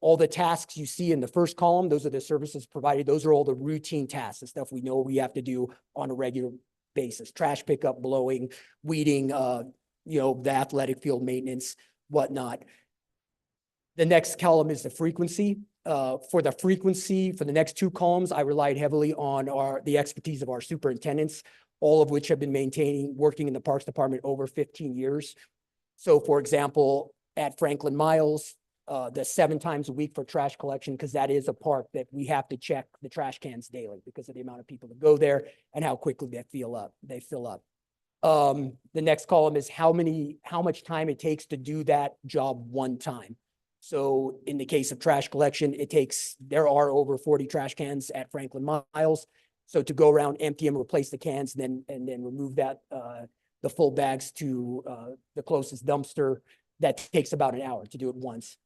all the tasks you see in the first column, those are the services provided. Those are all the routine tasks, the stuff we know we have to do on a regular basis. Trash pickup, blowing, weeding, the athletic field maintenance, whatnot. The next column is the frequency. For the frequency, for the next 2 columns, I relied heavily on the expertise of our superintendents, all of which have been working in the Parks Department over 15 years. So for example, at Franklin Miles, the 7 times a week for trash collection, because that is a park that we have to check the trash cans daily because of the amount of people that go there and how quickly they fill up. The next column is how much time it takes to do that job one time. So in the case of trash collection, there are over 40 trash cans at Franklin Miles. So to go around, empty them, replace the cans, and then remove the full bags to the closest dumpster, that takes about an hour to do it once,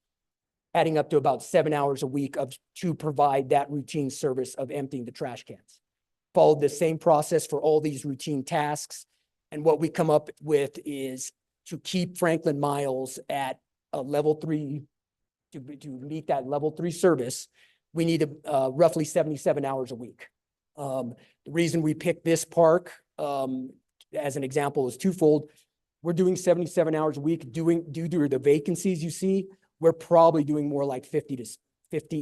adding up to about 7 hours a week to provide that routine service of emptying the trash cans. Followed the same process for all these routine tasks. And what we come up with is to keep Franklin Miles at a level 3 to meet that level 3 service, we need roughly 77 hours a week. The reason we picked this park as an example is twofold. We're doing 77 hours a week due to the vacancies you see. We're probably doing more like 50,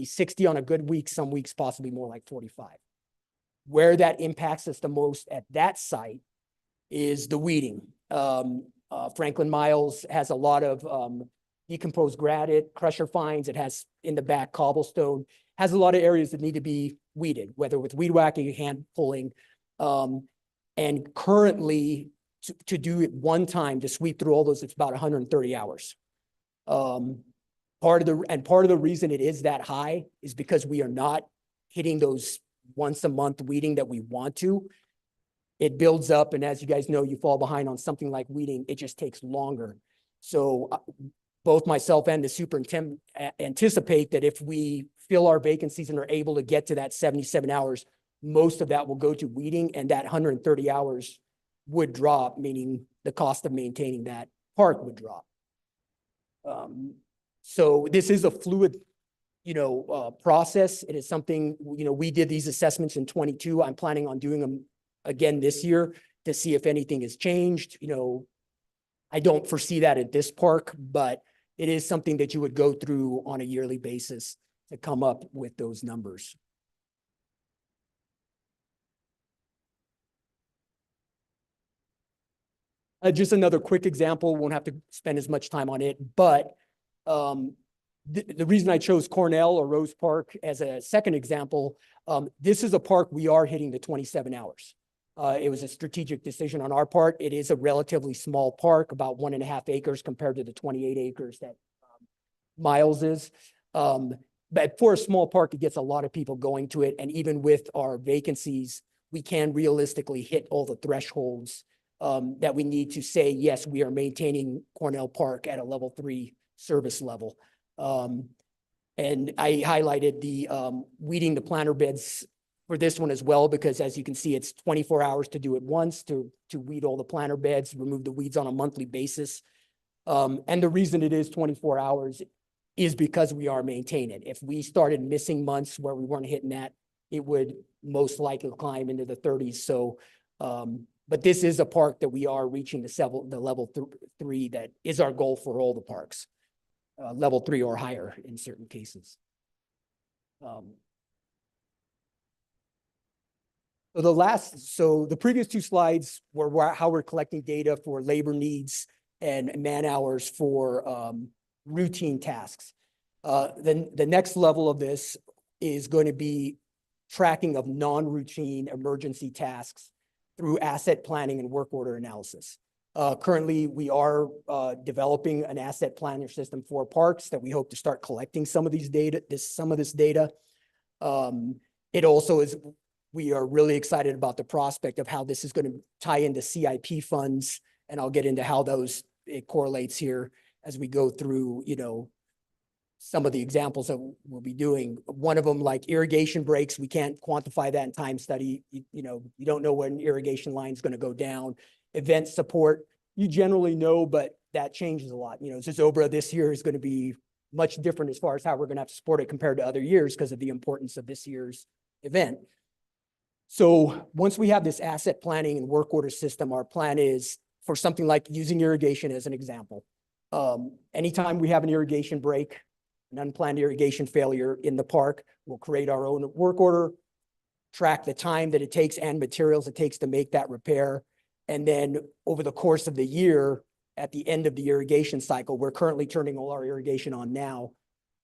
60 on a good week, some weeks possibly more like 45. Where that impacts us the most at that site is the weeding. Franklin Miles has a lot of decomposed granite, crusher fines. It has in the back cobblestone, has a lot of areas that need to be weeded, whether with weed whacking, hand pulling. And currently to do it one time to sweep through all those, it's about 130 hours. Part of the reason it is that high is because we are not hitting those once a month weeding that we want to. It builds up, and as you guys know, you fall behind on something like weeding, it just takes longer. So both myself and the superintendent anticipate that if we fill our vacancies and are able to get to that 77 hours, most of that will go to weeding, and that 130 hours would drop, meaning the cost of maintaining that park would drop. So this is a fluid, process. It is something, we did these assessments in 22. I'm planning on doing them again this year to see if anything has changed. I don't foresee that at this park, but it is something that you would go through on a yearly basis to come up with those numbers. Just another quick example, won't have to spend as much time on it, but the reason I chose Cornell or Rose Park as a second example, this is a park we are hitting the 27 hours. It was a strategic decision on our part. It is a relatively small park, about 1.5 acres compared to the 28 acres that Miles is. But for a small park, it gets a lot of people going to it. And even with our vacancies, we can realistically hit all the thresholds that we need to say, yes, we are maintaining Cornell Park at a level 3 service level. And I highlighted the weeding the planter beds for this one as well, because as you can see, it's 24 hours to do it once, to weed all the planter beds, remove the weeds on a monthly basis. And the reason it is 24 hours is because we are maintaining it. If we started missing months where we weren't hitting that, it would most likely climb into the 30s. So, but this is a park that we are reaching the level 3 that is our goal for all the parks, level 3 or higher in certain cases. So the previous 2 slides were how we're collecting data for labor needs and man hours for routine tasks. Then the next level of this is going to be tracking of non-routine emergency tasks through asset planning and work order analysis. Currently, we are developing an asset planner system for parks that we hope to start collecting some of these data, some of this data. It also is, we are really excited about the prospect of how this is going to tie into CIP funds, and I'll get into how it correlates here as we go through, some of the examples that we'll be doing. One of them, like irrigation breaks, we can't quantify that in time study. You don't know when irrigation line is going to go down. Event support, you generally know, but that changes a lot. Zozobra this year is going to be much different as far as how we're going to have to support it compared to other years because of the importance of this year's event. So once we have this asset planning and work order system, our plan is for something like using irrigation as an example. Anytime we have an irrigation break, an unplanned irrigation failure in the park, we'll create our own work order, track the time that it takes and materials it takes to make that repair. And then over the course of the year, at the end of the irrigation cycle, we're currently turning all our irrigation on now.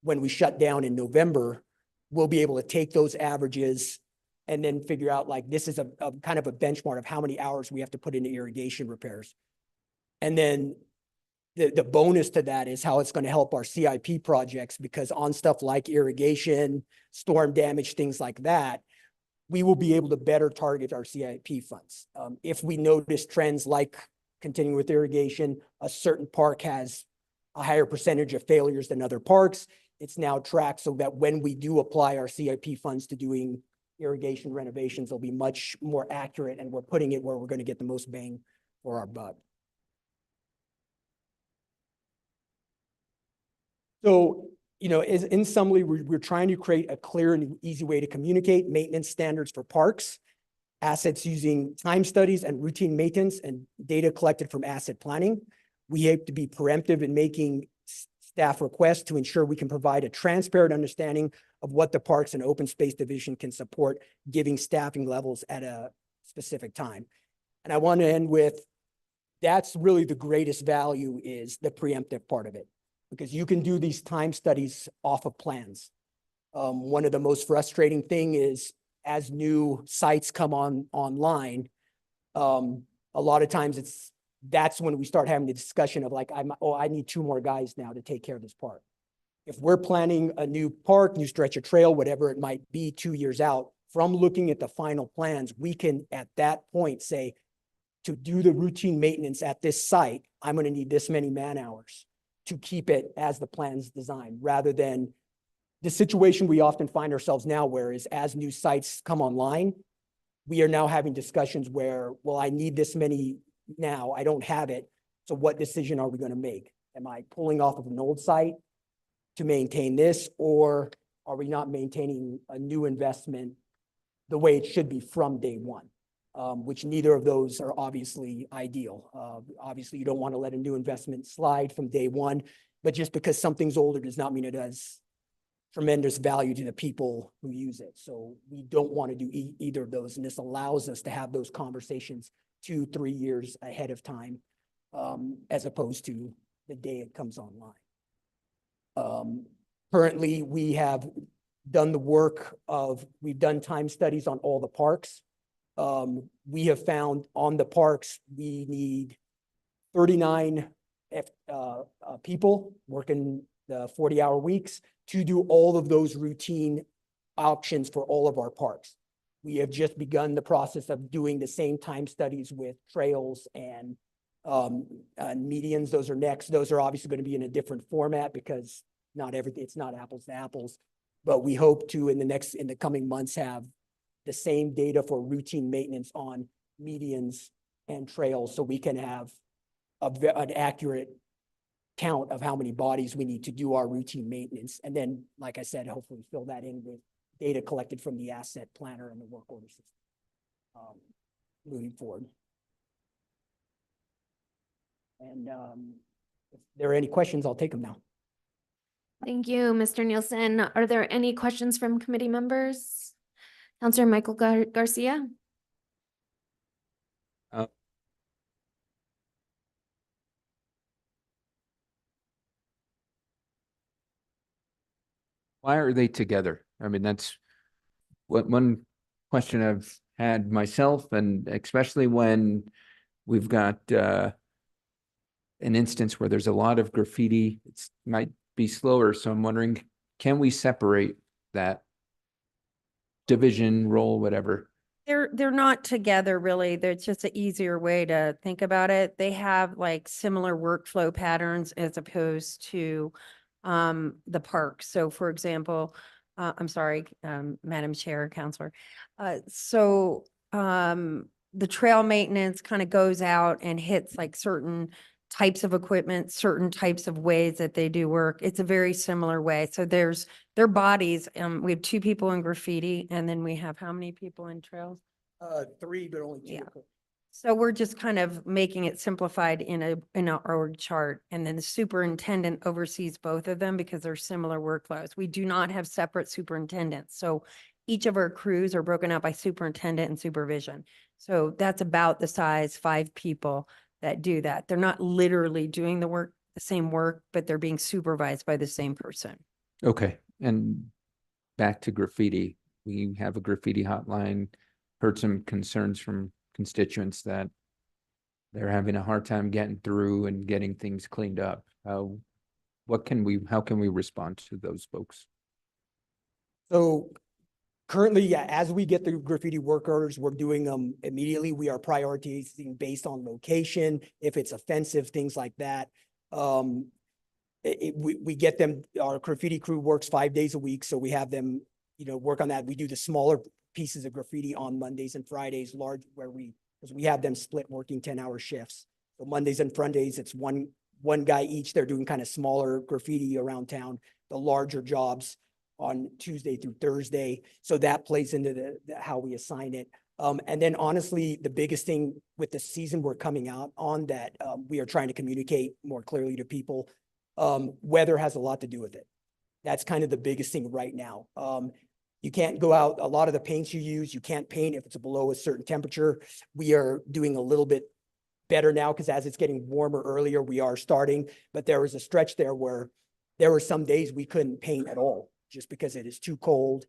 When we shut down in November, we'll be able to take those averages and then figure out, like, this is a kind of a benchmark of how many hours we have to put into irrigation repairs. And then the bonus to that is how it's going to help our CIP projects, because on stuff like irrigation, storm damage, things like that, we will be able to better target our CIP funds. If we notice trends like continuing with irrigation, a certain park has a higher percentage of failures than other parks, it's now tracked so that when we do apply our CIP funds to doing irrigation renovations, they'll be much more accurate, and we're putting it where we're going to get the most bang for our buck. So is in summary, we're trying to create a clear and easy way to communicate maintenance standards for parks, assets using time studies and routine maintenance and data collected from asset planning. We have to be preemptive in making staff requests to ensure we can provide a transparent understanding of what the Parks and Open Space Division can support, giving staffing levels at a specific time. And I want to end with, that's really the greatest value, is the preemptive part of it, because you can do these time studies off of plans. One of the most frustrating thing is, as new sites come online, a lot of times that's when we start having the discussion of like, I need 2 more guys now to take care of this park. If we're planning a new park, new stretch of trail, whatever it might be, 2 years out, from looking at the final plans, we can at that point say, to do the routine maintenance at this site, I'm going to need this many man hours to keep it as the plan's designed, rather than the situation we often find ourselves now, where is as new sites come online, we are now having discussions where, well, I need this many now, I don't have it. So what decision are we going to make? Am I pulling off of an old site to maintain this, or are we not maintaining a new investment the way it should be from day one? Which neither of those are obviously ideal. Obviously, you don't want to let a new investment slide from day one, but just because something's older does not mean it has tremendous value to the people who use it. So we don't want to do either of those. And this allows us to have those conversations 2-3 years ahead of time, as opposed to the day it comes online. Currently, we have done the work of, we've done time studies on all the parks. We have found on the parks, we need 39 people working the 40-hour weeks to do all of those routine options for all of our parks. We have just begun the process of doing the same time studies with trails and medians. Those are next. Those are obviously going to be in a different format, because not everything, it's not apples to apples, but we hope to in the coming months have the same data for routine maintenance on medians and trails, so we can have an accurate count of how many bodies we need to do our routine maintenance. And then, like I said, hopefully fill that in with data collected from the asset planner and the work order system, moving forward. And if there are any questions, I'll take them now. Thank you, Mr. Nielsen. Are there any questions from committee members? Counselor Michael Garcia? Why are they together? I mean, that's what one question I've had myself, and especially when we've got an instance where there's a lot of graffiti, it might be slower. So I'm wondering, can we separate that division, role, whatever? They're not together really. There's just an easier way to think about it. They have like similar workflow patterns as opposed to the park. So for example, I'm sorry, Madam Chair, Counselor. The trail maintenance kind of goes out and hits like certain types of equipment, certain types of ways that they do work. It's a very similar way. So there's their bodies. We have 2 people in graffiti, and then we have how many people in trails? 3, but only 2. Yeah. So we're just kind of making it simplified in an org chart, and then the superintendent oversees both of them because they're similar workflows. We do not have separate superintendents. So each of our crews are broken out by superintendent and supervision. So that's about the size, 5 people that do that. They're not literally doing the same work, but they're being supervised by the same person. Okay. And back to graffiti, we have a graffiti hotline. Heard some concerns from constituents that they're having a hard time getting through and getting things cleaned up. How can we respond to those folks? So currently, yeah, as we get the graffiti work orders, we're doing them immediately. We are prioritizing based on location, if it's offensive, things like that. We get them, our graffiti crew works 5 days a week, so we have them, work on that. We do the smaller pieces of graffiti on Mondays and Fridays, because we have them split working 10-hour shifts. So Mondays and Fridays, it's one guy each. They're doing kind of smaller graffiti around town. the larger jobs on Tuesday through Thursday. So that plays into how we assign it. And then honestly, the biggest thing with the season we're coming out on that we are trying to communicate more clearly to people, weather has a lot to do with it. That's kind of the biggest thing right now. You can't go out, a lot of the paints you use, you can't paint if it's below a certain temperature. We are doing a little bit better now because as it's getting warmer earlier, we are starting, but there was a stretch there where there were some days we couldn't paint at all just because it is too cold.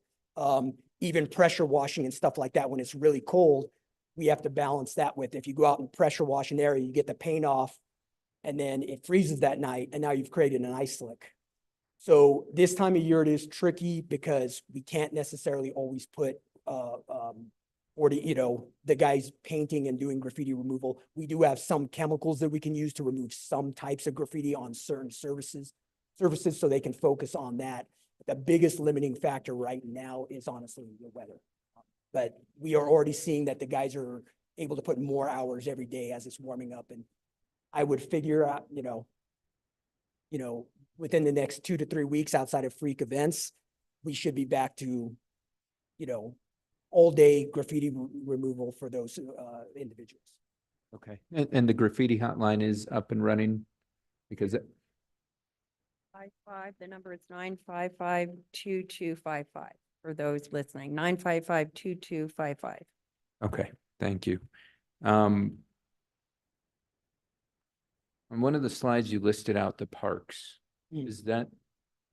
Even pressure washing and stuff like that, when it's really cold, we have to balance that with, if you go out and pressure wash an area, you get the paint off and then it freezes that night and now you've created an ice slick. So this time of year, it is tricky because we can't necessarily always put, the guys painting and doing graffiti removal. We do have some chemicals that we can use to remove some types of graffiti on certain surfaces so they can focus on that. The biggest limiting factor right now is honestly the weather. But we are already seeing that the guys are able to put more hours every day as it's warming up. And I would figure out, within the next 2 to 3 weeks outside of freak events, we should be back to, all day graffiti removal for those individuals. Okay, and the graffiti hotline is up and running because 55, the number is 955-2255 for those listening, 955-2255. okay, thank you. On one of the slides, you listed out the parks. Is that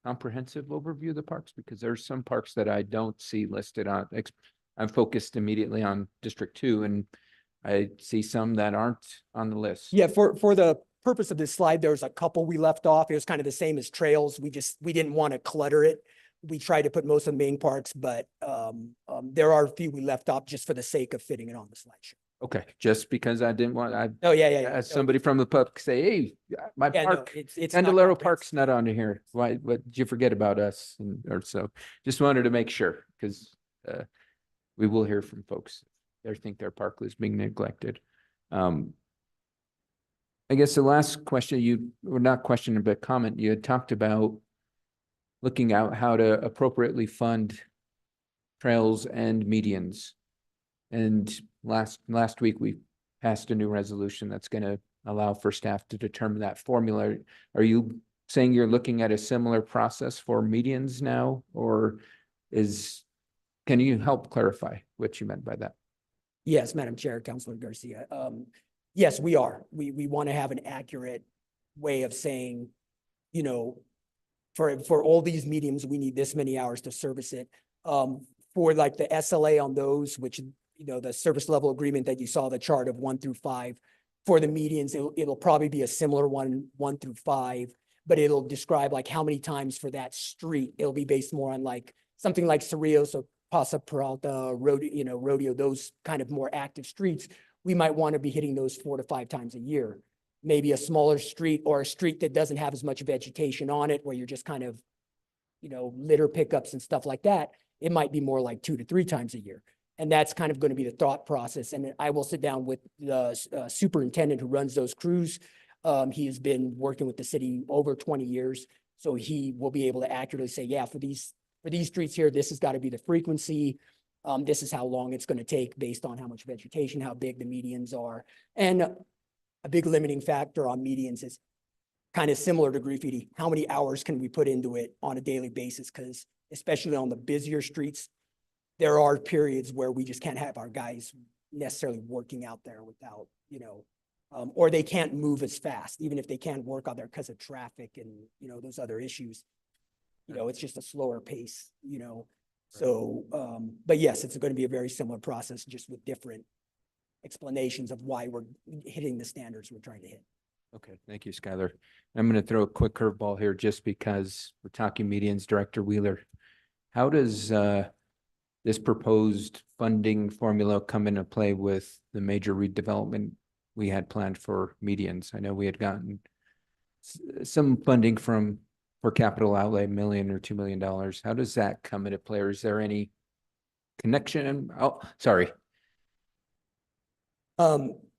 comprehensive overview of the parks? Because there's some parks that I don't see listed on. I'm focused immediately on District 2 and I see some that aren't on the list. Yeah, for the purpose of this slide, there's a couple we left off. It was kind of the same as trails. We didn't want to clutter it. We tried to put most of the main parks, but there are a few we left off just for the sake of fitting it on the slideshow. Okay, just because I didn't want, Oh, yeah. as somebody from the public say, hey, my Yeah, no, park, it's not Candelario comprehensive. Park's not on here. Why, what, did you forget about us? Or so, just wanted to make sure, because we will hear from folks. They think their park is being neglected. I guess the last question or not question, but comment, you had talked about looking out how to appropriately fund trails and medians. And last week, we passed a new resolution that's going to allow for staff to determine that formula. Are you saying you're looking at a similar process for medians now, or can you help clarify what you meant by that? Yes, Madam Chair, Councilor Garcia. Yes, we are. We want to have an accurate way of saying, for all these mediums, we need this many hours to service it. For like the SLA on those, which, the service level agreement that you saw the chart of 1 through 5, for the medians, it'll probably be a similar 1 through 5, but it'll describe like how many times for that street. It'll be based more on like something like Cerrillos or Paso Peralta, Rodeo, those kind of more active streets. We might want to be hitting those 4 to 5 times a year. Maybe a smaller street or a street that doesn't have as much vegetation on it, where you're just kind of, litter pickups and stuff like that. It might be more like 2 to 3 times a year. And that's kind of going to be the thought process. And I will sit down with the superintendent who runs those crews. He has been working with the city over 20 years. So he will be able to accurately say, yeah, for these streets here, this has got to be the frequency. This is how long it's going to take based on how much vegetation, how big the medians are. And a big limiting factor on medians is kind of similar to graffiti. How many hours can we put into it on a daily basis? Because especially on the busier streets, there are periods where we just can't have our guys necessarily working out there without, or they can't move as fast, even if they can work out there because of traffic and, those other issues. It's just a slower pace, So, but yes, it's going to be a very similar process, just with different explanations of why we're hitting the standards we're trying to hit. Okay, thank you, Skylar. I'm going to throw a quick curveball here just because we're talking medians. Director Wheeler, how does this proposed funding formula come into play with the major redevelopment we had planned for medians? I know we had gotten some funding for capital outlay, $1 million or $2 million. How does that come into play? Or is there any connection? Oh, sorry.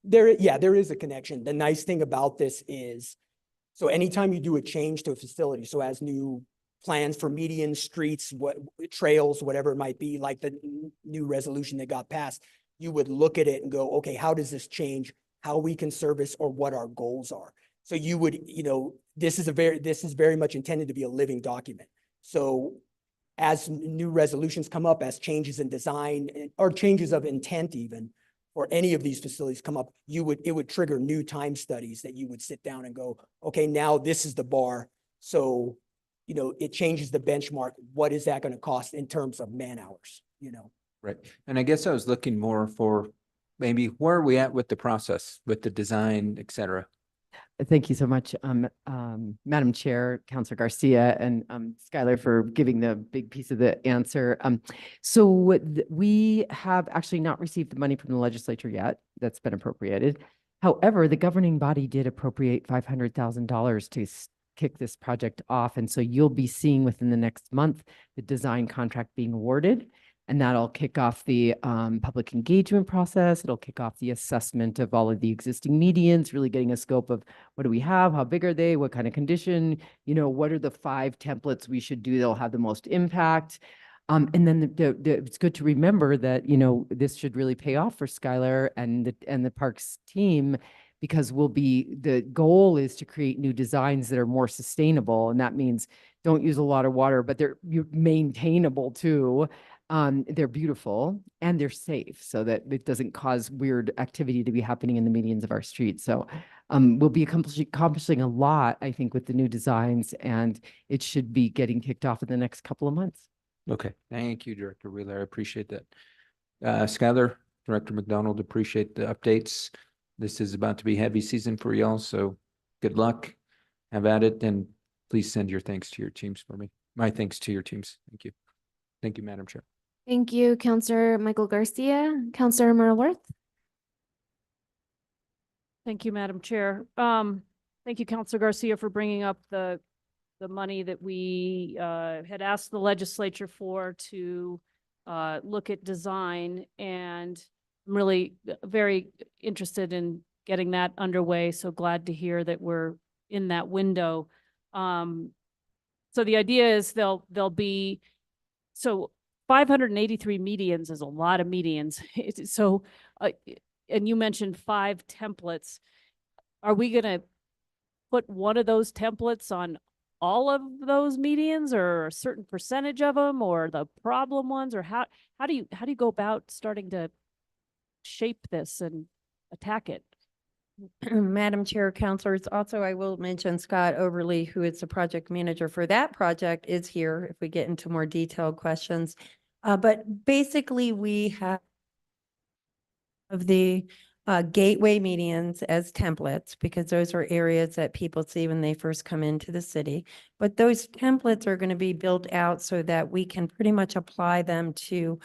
There is a connection. The nice thing about this is, so anytime you do a change to a facility, so as new plans for medians, streets, what trails, whatever it might be, like the new resolution that got passed, you would look at it and go, okay, how does this change how we can service or what our goals are? So you would, this is very much intended to be a living document. So as new resolutions come up, as changes in design or changes of intent even, or any of these facilities come up, it would trigger new time studies that you would sit down and go, okay, now this is the bar. So, it changes the benchmark. What is that going to cost in terms of man hours, Right. And I guess I was looking more for maybe where are we at with the process, with the design, et cetera? Thank you so much, Madam Chair, Councilor Garcia, and Skylar for giving the big piece of the answer. We have actually not received the money from the legislature yet. That's been appropriated. However, the governing body did appropriate $500,000 to kick this project off. And so you'll be seeing within the next month the design contract being awarded. And that'll kick off the public engagement process. It'll kick off the assessment of all of the existing medians, really getting a scope of what do we have, how big are they, what kind of condition, what are the 5 templates we should do that'll have the most impact. And then it's good to remember that, this should really pay off for Skylar and the Parks team, because the goal is to create new designs that are more sustainable. And that means don't use a lot of water, but they're maintainable too. They're beautiful and they're safe so that it doesn't cause weird activity to be happening in the medians of our streets. So we'll be accomplishing a lot, I think, with the new designs, and it should be getting kicked off in the next couple of months. Okay. Thank you, Director Wheeler. I appreciate that. Skylar, Director McDonald, appreciate the updates. This is about to be heavy season for y'all, so good luck. Have at it, and please send your thanks to your teams for me. My thanks to your teams. Thank you. Thank you, Madam Chair. Thank you, Councilor Michael Garcia. Councilor Merworth. Thank you, Madam Chair. Thank you, Councilor Garcia, for bringing up the money that we had asked the legislature for to look at design, and I'm really very interested in getting that underway. So glad to hear that we're in that window. So the idea is there'll be 583 medians is a lot of medians. So, and you mentioned 5 templates. Are we going to put one of those templates on all of those medians, or a certain percentage of them, or the problem ones, or how do you go about starting to shape this and attack it? Madam Chair, Councilors, also I will mention Scott Overly, who is the project manager for that project, is here if we get into more detailed questions. But basically we have the gateway medians as templates, because those are areas that people see when they first come into the city. But those templates are going to be built out so that we can pretty much apply them to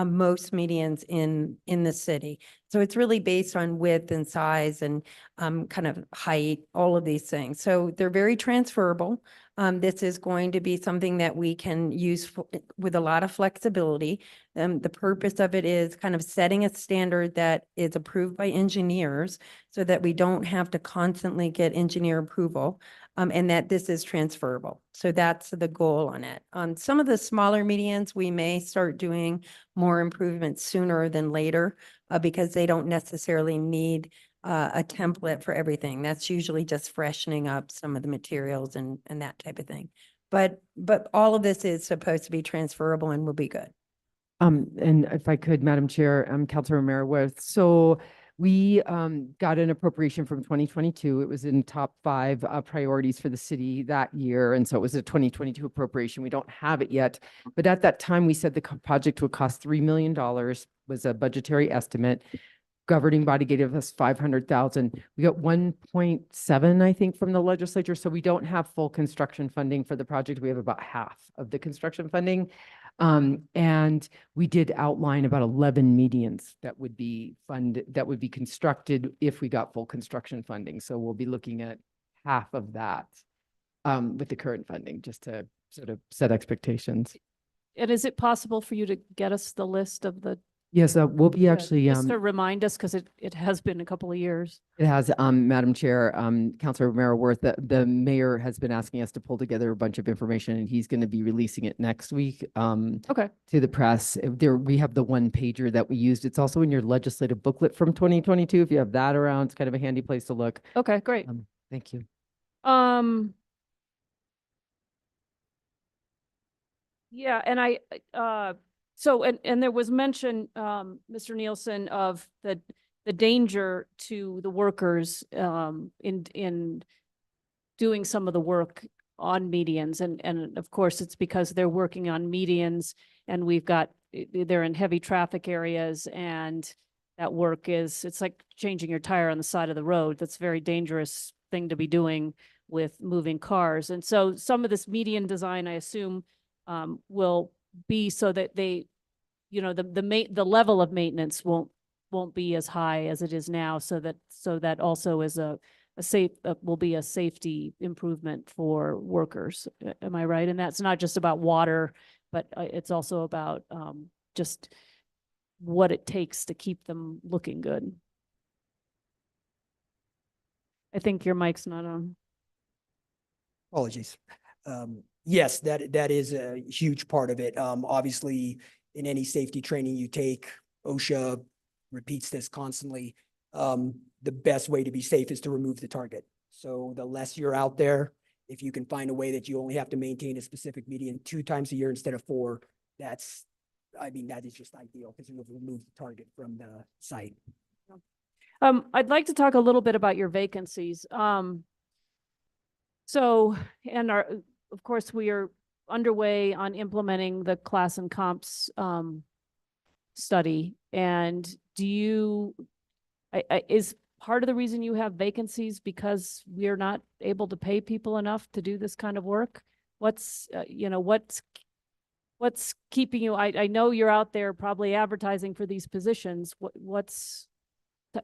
most medians in the city. So it's really based on width and size and kind of height, all of these things. So they're very transferable. This is going to be something that we can use with a lot of flexibility. The purpose of it is kind of setting a standard that is approved by engineers so that we don't have to constantly get engineer approval, and that this is transferable. So that's the goal on it. On some of the smaller medians, we may start doing more improvements sooner than later because they don't necessarily need a template for everything. That's usually just freshening up some of the materials and that type of thing. But all of this is supposed to be transferable and will be good. And if I could, Madam Chair, Councilor Merworth. So we got an appropriation from 2022. It was in top 5 priorities for the city that year. And so it was a 2022 appropriation. We don't have it yet. But at that time, we said the project would cost $3 million, was a budgetary estimate. Governing body gave us 500,000. We got 1.7, I think, from the legislature. So we don't have full construction funding for the project. We have about half of the construction funding. And we did outline about 11 medians that would be constructed if we got full construction funding. So we'll be looking at half of that with the current funding, just to sort of set expectations. And is it possible for you to get us the list of the Yes, we'll be actually, Just to remind us, because it has been a couple of years. it has, Madam Chair, Councilor Romero Worth, the mayor has been asking us to pull together a bunch of information and he's going to be releasing it next week. Okay. To the press. There, we have the one pager that we used. It's also in your legislative booklet from 2022. If you have that around, it's kind of a handy place to look. Okay, great. Thank you. Yeah, and so, and there was mention, Mr. Nielsen, of the danger to the workers, in doing some of the work on medians. And of course, it's because they're working on medians and they're in heavy traffic areas and that work it's like changing your tire on the side of the road. That's a very dangerous thing to be doing with moving cars. And so some of this median design, I assume, will be so that they, the level of maintenance won't be as high as it is now, so that also is will be a safety improvement for workers. Am I right? And that's not just about water, but it's also about just what it takes to keep them looking good. I think your mic's not on. Apologies. Yes, that is a huge part of it. Obviously, in any safety training you take, OSHA repeats this constantly. The best way to be safe is to remove the target. So the less you're out there, if you can find a way that you only have to maintain a specific median 2 times a year instead of 4, that is just ideal because you'll remove the target from the site. I'd like to talk a little bit about your vacancies. So, of course, we are underway on implementing the class and comps study. And is part of the reason you have vacancies because we're not able to pay people enough to do this kind of work? What's keeping you? I know you're out there probably advertising for these positions.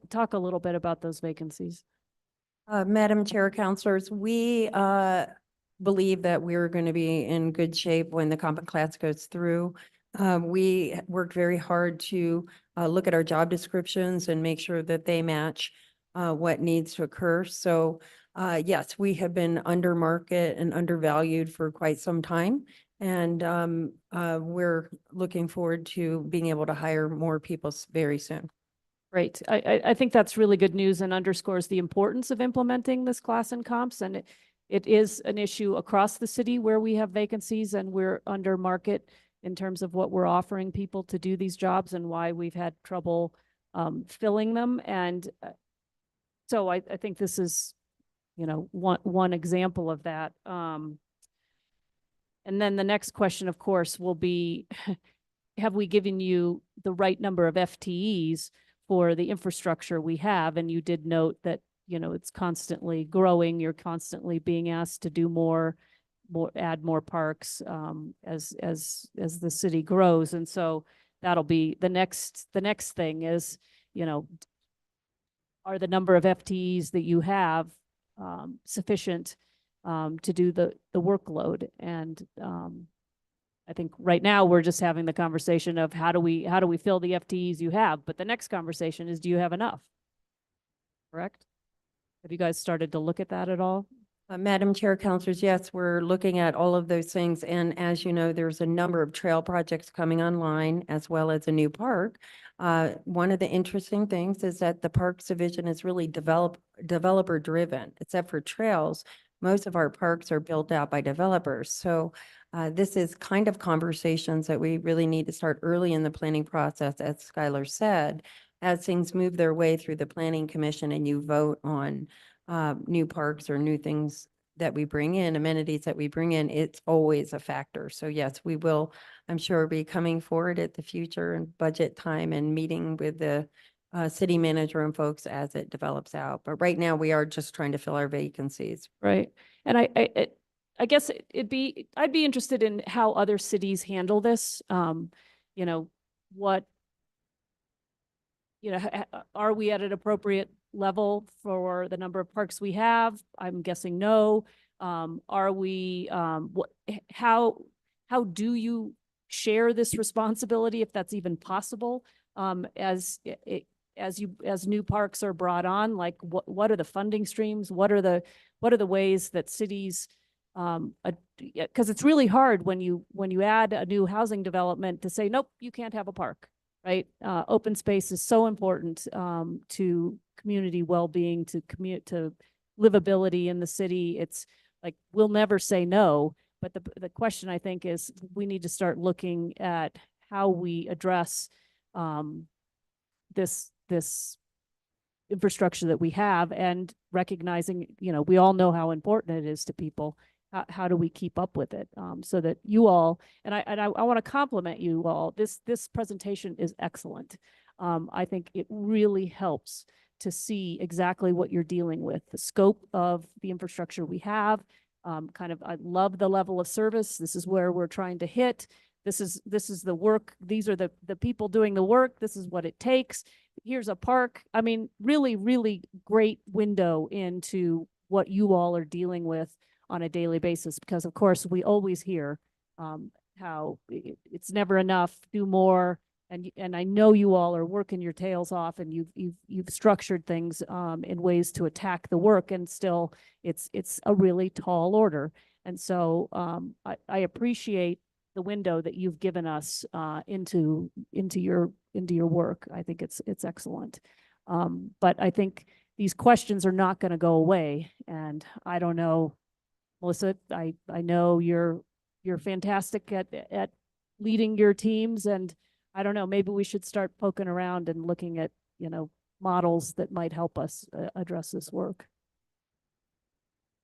Talk a little bit about those vacancies. Madam Chair, Councilors, we believe that we're going to be in good shape when the comp class goes through. We worked very hard to look at our job descriptions and make sure that they match what needs to occur. So yes, we have been under market and undervalued for quite some time. And we're looking forward to being able to hire more people very soon. Great. I think that's really good news and underscores the importance of implementing this class and comps. And it is an issue across the city where we have vacancies and we're under market in terms of what we're offering people to do these jobs and why we've had trouble filling them. And so I think this is, one example of that. And then the next question, of course, will be, have we given you the right number of FTEs for the infrastructure we have? And you did note that, it's constantly growing. You're constantly being asked to do add more parks as the city grows. And so that'll be the next thing is, are the number of FTEs that you have sufficient to do the workload? And I think right now we're just having the conversation of how do we fill the FTEs you have? But the next conversation is, do you have enough? Correct? Have you guys started to look at that at all? Madam Chair, Councilors, yes, we're looking at all of those things. And as you know, there's a number of trail projects coming online as well as a new park. One of the interesting things is that the Parks Division is really developer driven, except for trails. Most of our parks are built out by developers. So this is kind of conversations that we really need to start early in the planning process, as Skylar said, as things move their way through the Planning Commission and you vote on new parks or new things that we bring in, amenities that we bring in, it's always a factor. So yes, we will, I'm sure, be coming forward at the future and budget time and meeting with the city manager and folks as it develops out. But right now we are just trying to fill our vacancies. Right. And I guess I'd be interested in how other cities handle this. Are we at an appropriate level for the number of parks we have? I'm guessing no. Are we, how do you share this responsibility, if that's even possible, as new parks are brought on, like what are the funding streams? What are the ways that cities, because it's really hard when you add a new housing development to say, nope, you can't have a park, right? Open space is so important to community well-being, to livability in the city. It's like, we'll never say no, but the question I think is we need to start looking at how we address this infrastructure that we have, and recognizing, we all know how important it is to people. How do we keep up with it so that you all, and I want to compliment you all. This presentation is excellent. I think it really helps to see exactly what you're dealing with, the scope of the infrastructure we have. I love the level of service. This is where we're trying to hit. This is the work. These are the people doing the work. This is what it takes. Here's a park. I mean, really, really great window into what you all are dealing with on a daily basis, because of course we always hear how it's never enough, do more. And I know you all are working your tails off, and you've structured things in ways to attack the work, and still it's a really tall order. And so I appreciate the window that you've given us into your work. I think it's excellent. But I think these questions are not going to go away. And I don't know, Melissa, I know you're fantastic at leading your teams, and I don't know, maybe we should start poking around and looking at, models that might help us address this work.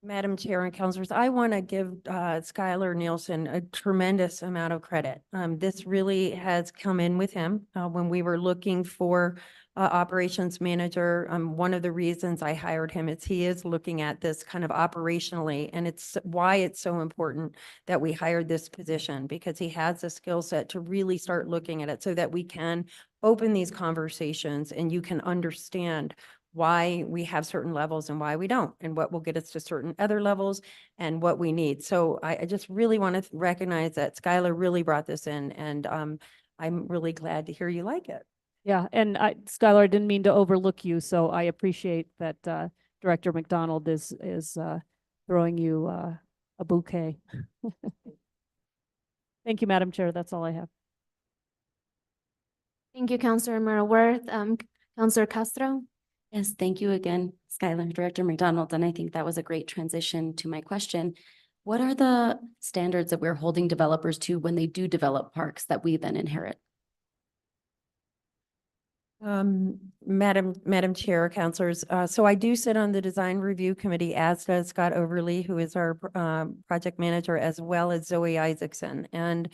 Madam Chair and Councilors, I want to give Skylar Nielsen a tremendous amount of credit. This really has come in with him when we were looking for operations manager. One of the reasons I hired him is he is looking at this kind of operationally, and it's why it's so important that we hired this position, because he has the skill set to really start looking at it so that we can open these conversations and you can understand why we have certain levels and why we don't, and what will get us to certain other levels and what we need. So I just really want to recognize that Skylar really brought this in, and I'm really glad to hear you like it. Yeah, and Skylar, I didn't mean to overlook you, so I appreciate that Director McDonald is throwing you a bouquet. Thank you, Madam Chair. That's all I have. Thank you, Councilor Murworth. Councilor Castro? Yes, thank you again, Skylar, Director McDonald. And I think that was a great transition to my question. What are the standards that we're holding developers to when they do develop parks that we then inherit? Madam Chair, Councilors, so I do sit on the Design Review Committee, as does Scott Overly, who is our project manager, as well as Zoe Isaacson. And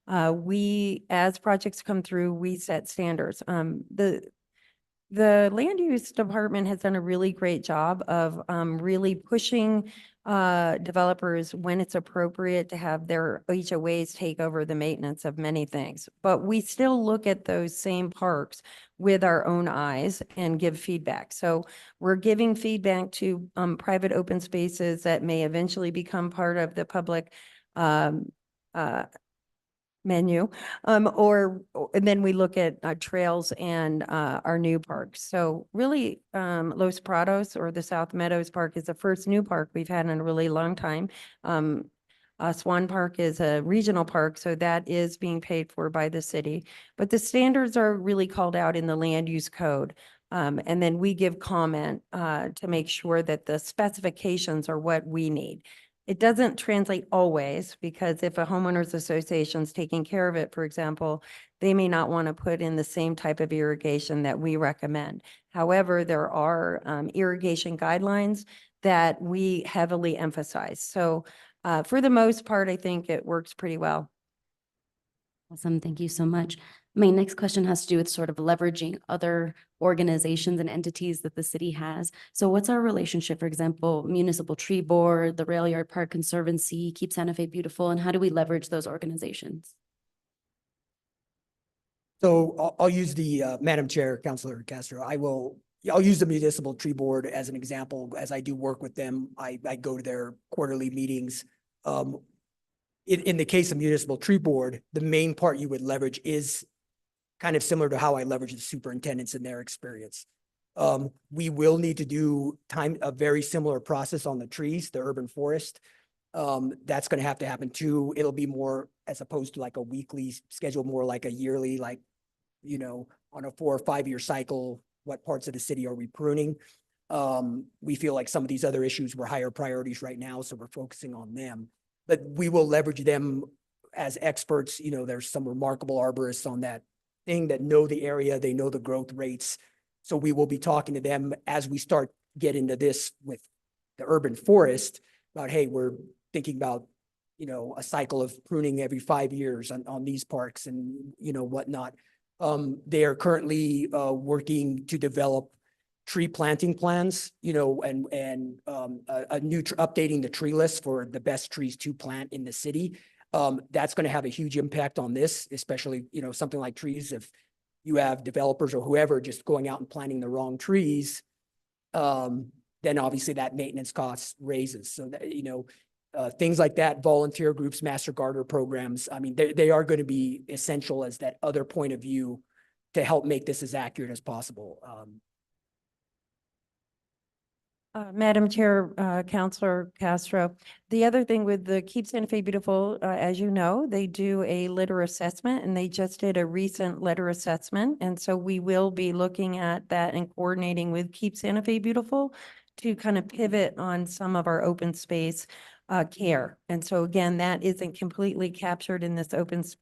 we, as projects come through, we set standards. The land use department has done a really great job of really pushing developers when it's appropriate to have their HOAs take over the maintenance of many things. But we still look at those same parks with our own eyes and give feedback. So we're giving feedback to private open spaces that may eventually become part of the public menu, and then we look at trails and our new parks. So really, Los Prados, or the South Meadows Park, is the first new park we've had in a really long time. Swan Park is a regional park, so that is being paid for by the city. But the standards are really called out in the land use code. And then we give comment to make sure that the specifications are what we need. It doesn't translate always, because if a homeowners association is taking care of it, for example, they may not want to put in the same type of irrigation that we recommend. However, there are irrigation guidelines that we heavily emphasize. So for the most part, I think it works pretty well. Awesome. Thank you so much. My next question has to do with sort of leveraging other organizations and entities that the city has. So what's our relationship, for example, Municipal Tree Board, the Rail Yard Park Conservancy, Keep Santa Fe Beautiful, and how do we leverage those organizations? So I'll use the, Madam Chair, Councilor Castro, I'll use the Municipal Tree Board as an example. As I do work with them, I go to their quarterly meetings. In the case of Municipal Tree Board, the main part you would leverage is kind of similar to how I leverage the superintendents and their experience. We will need to do a very similar process on the trees, the urban forest. That's going to happen too. It'll be more as opposed to like a weekly schedule, more like a yearly, like, you know, on a 4 or 5 year cycle, what parts of the city are we pruning? We feel like some of these other issues were higher priorities right now, so we're focusing on them. But we will leverage them as experts. You know, there's some remarkable arborists on that thing that know the area, they know the growth rates. So we will be talking to them as we start getting into this with the urban forest about, hey, we're thinking about, you know, a cycle of pruning every 5 years on these parks and, you know, whatnot. They are currently working to develop tree planting plans, you know, and a new updating the tree list for the best trees to plant in the city. That's going to have a huge impact on this, especially, you know, something like trees. If you have developers or whoever just going out and planting the wrong trees, then obviously that maintenance cost raises. So that, you know, things like that, volunteer groups, master gardener programs, I mean, they are going to be essential as that other point of view to help make this as accurate as possible. Madam Chair, Counselor Castro, the other thing with the Keep Santa Fe Beautiful, as you know, they do a litter assessment and they just did a recent litter assessment. And so we will be looking at that and coordinating with Keep Santa Fe Beautiful to kind of pivot on some of our open space care. And so again, that isn't completely captured in this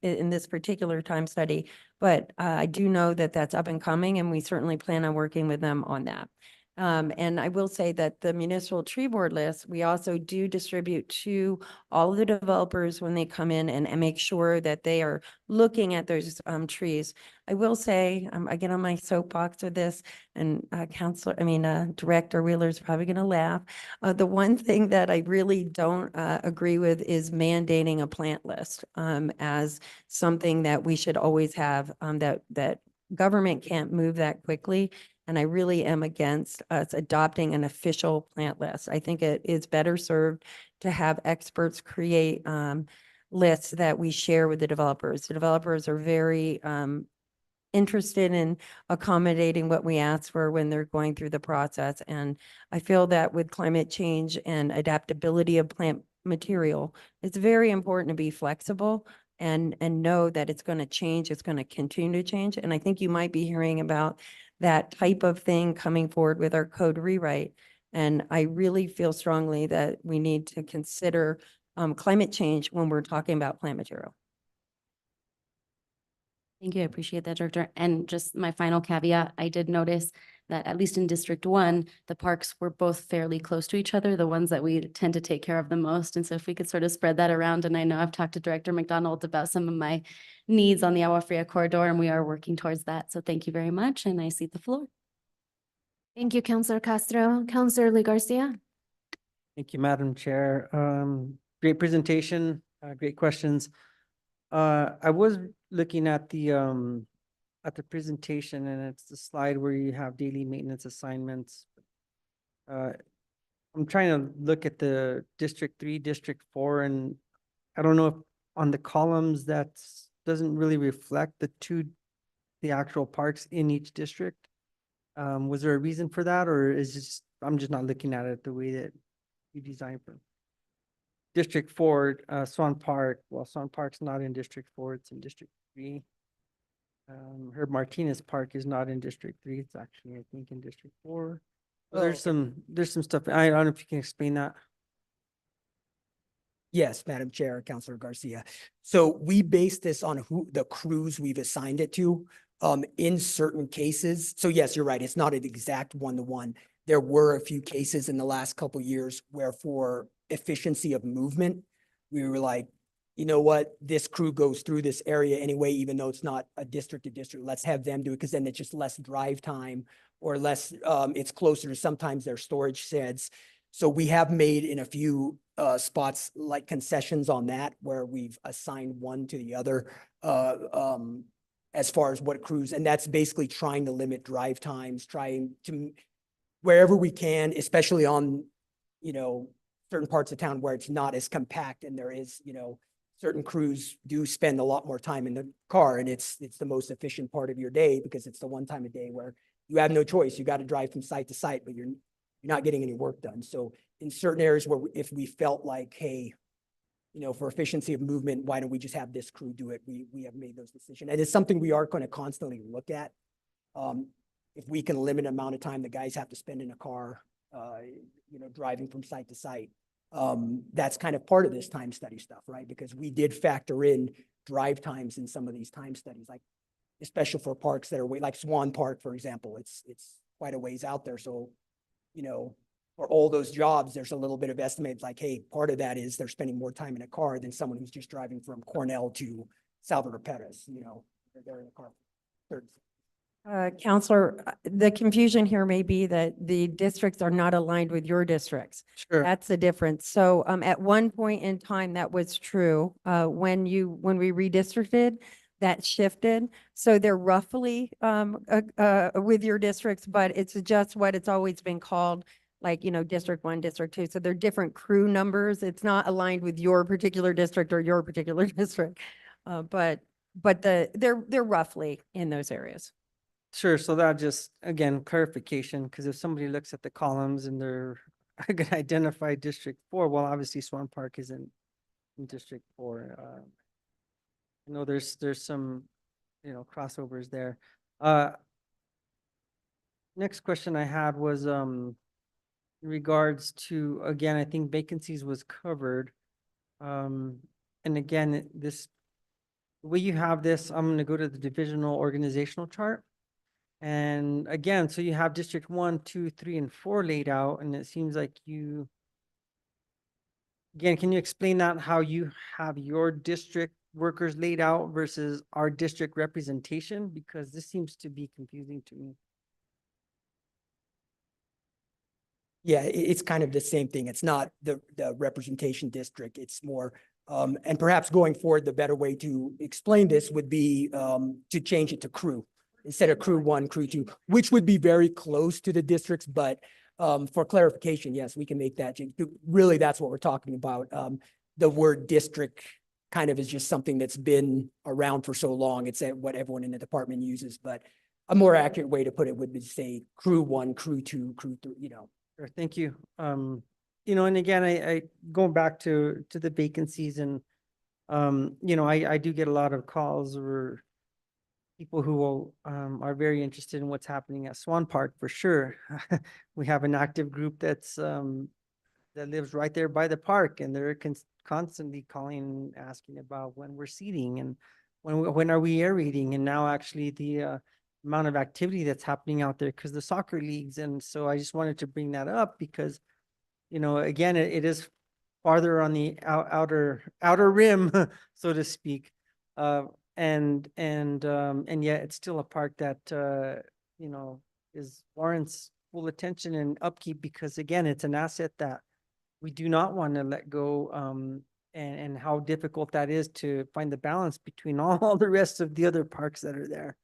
in this particular time study, but I do know that that's up and coming and we certainly plan on working with them on that. And I will say that the municipal tree board list, we also do distribute to all of the developers when they come in and make sure that they are looking at those trees. I will say, I get on my soapbox with this and Director Wheeler's probably going to laugh. The one thing that I really don't agree with is mandating a plant list as something that we should always have, that government can't move that quickly. And I really am against us adopting an official plant list. I think it is better served to have experts create lists that we share with the developers. The developers are very interested in accommodating what we ask for when they're going through the process. And I feel that with climate change and adaptability of plant material, it's very important to be flexible and know that it's going to change, it's going to continue to change. And I think you might be hearing about that type of thing coming forward with our code rewrite. And I really feel strongly that we need to consider climate change when we're talking about plant material. Thank you. I appreciate that, Director. And just my final caveat, I did notice that at least in District 1, the parks were both fairly close to each other, the ones that we tend to take care of the most. And so if we could sort of spread that around, and I know I've talked to Director McDonald about some of my needs on the Agua Fria corridor, and we are working towards that. So thank you very much, and I cede the floor. Thank you, Counselor Castro. Counselor Lee Garcia. Thank you, Madam Chair. Great presentation, great questions. I was looking at the presentation, and it's the slide where you have daily maintenance assignments. I'm trying to look at the District 3, District 4, and I don't know if on the columns that doesn't really reflect the actual parks in each district. Was there a reason for that, or is just I'm just not looking at it the way that you designed for District 4, Swan Park? Well, Swan Park's not in District 4, it's in District 3. Herb Martinez Park is not in District 3, it's actually, I think, in District 4. Well, there's some stuff, I don't know if you can explain that. Yes, Madam Chair, Councilor Garcia. So we base this on the crews we've assigned it to in certain cases. So yes, you're right. It's not an exact one-to-one. There were a few cases in the last couple of years where for efficiency of movement, we were like, you know what, this crew goes through this area anyway, even though it's not a district to district, let's have them do it because then it's just less drive time or less, it's closer to sometimes their storage sheds. So we have made in a few spots like concessions on that where we've assigned one to the other as far as what crews, and that's basically trying to limit drive times, trying to wherever we can, especially on, you know, certain parts of town where it's not as compact and there is, you know, certain crews do spend a lot more time in the car, and it's the most efficient part of your day because it's the one time of day where you have no choice. You got to drive from site to site, but you're not getting any work done. So in certain areas where if we felt like, hey, for efficiency of movement, why don't we just have this crew do it? We have made those decisions. And it's something we are going to constantly look at. If we can limit the amount of time the guys have to spend in a car, driving from site to site, that's kind of part of this time study stuff, right? Because we did factor in drive times in some of these time studies, like especially for parks that are like Swan Park, for example, it's quite a ways out there. So, for all those jobs, there's a little bit of estimate like, hey, part of that is they're spending more time in a car than someone who's just driving from Cornell to Salvador Perez, they're in a car. Counselor, the confusion here may be that the districts are not aligned with your districts. Sure. That's the difference. So at one point in time, that was true. When we redistricted, that shifted. So they're roughly with your districts, but it's just what it's always been called, like, District 1, District 2. So they're different crew numbers. It's not aligned with your particular district or your particular district. But they're roughly in those areas. Sure. So that just, again, clarification, because if somebody looks at the columns and they're going to identify District 4, well, obviously Swan Park is in District 4. I know there's some, crossovers there. Next question I had was in regards to, again, I think vacancies was covered. And again, the way you have this, I'm going to go to the divisional organizational chart. And again, so you have District 1, 2, 3, and 4 laid out, and it seems like again, can you explain that, how you have your district workers laid out versus our district representation? Because this seems to be confusing to me. Yeah, it's kind of the same thing. It's not the representation district. It's more, and perhaps going forward, the better way to explain this would be to change it to crew instead of crew 1, crew 2, which would be very close to the districts. But for clarification, yes, we can make that change. Really, that's what we're talking about. The word district kind of is just something that's been around for so long. It's what everyone in the department uses, but a more accurate way to put it would be to say crew 1, crew 2, crew 3, Sure, thank you. And again, I going back to the vacancies, and I do get a lot of calls or people who are very interested in what's happening at Swan Park for sure. We have an active group that lives right there by the park, and they're constantly calling, asking about when we're seeding and when are we aerating, and now actually the amount of activity that's happening out there because the soccer leagues. And so I just wanted to bring that up because, again, it is farther on the outer rim, so to speak. And yet it's still a park that, warrants full attention and upkeep because, again, it's an asset that we do not want to let go. And how difficult that is to find the balance between all the rest of the other parks that are there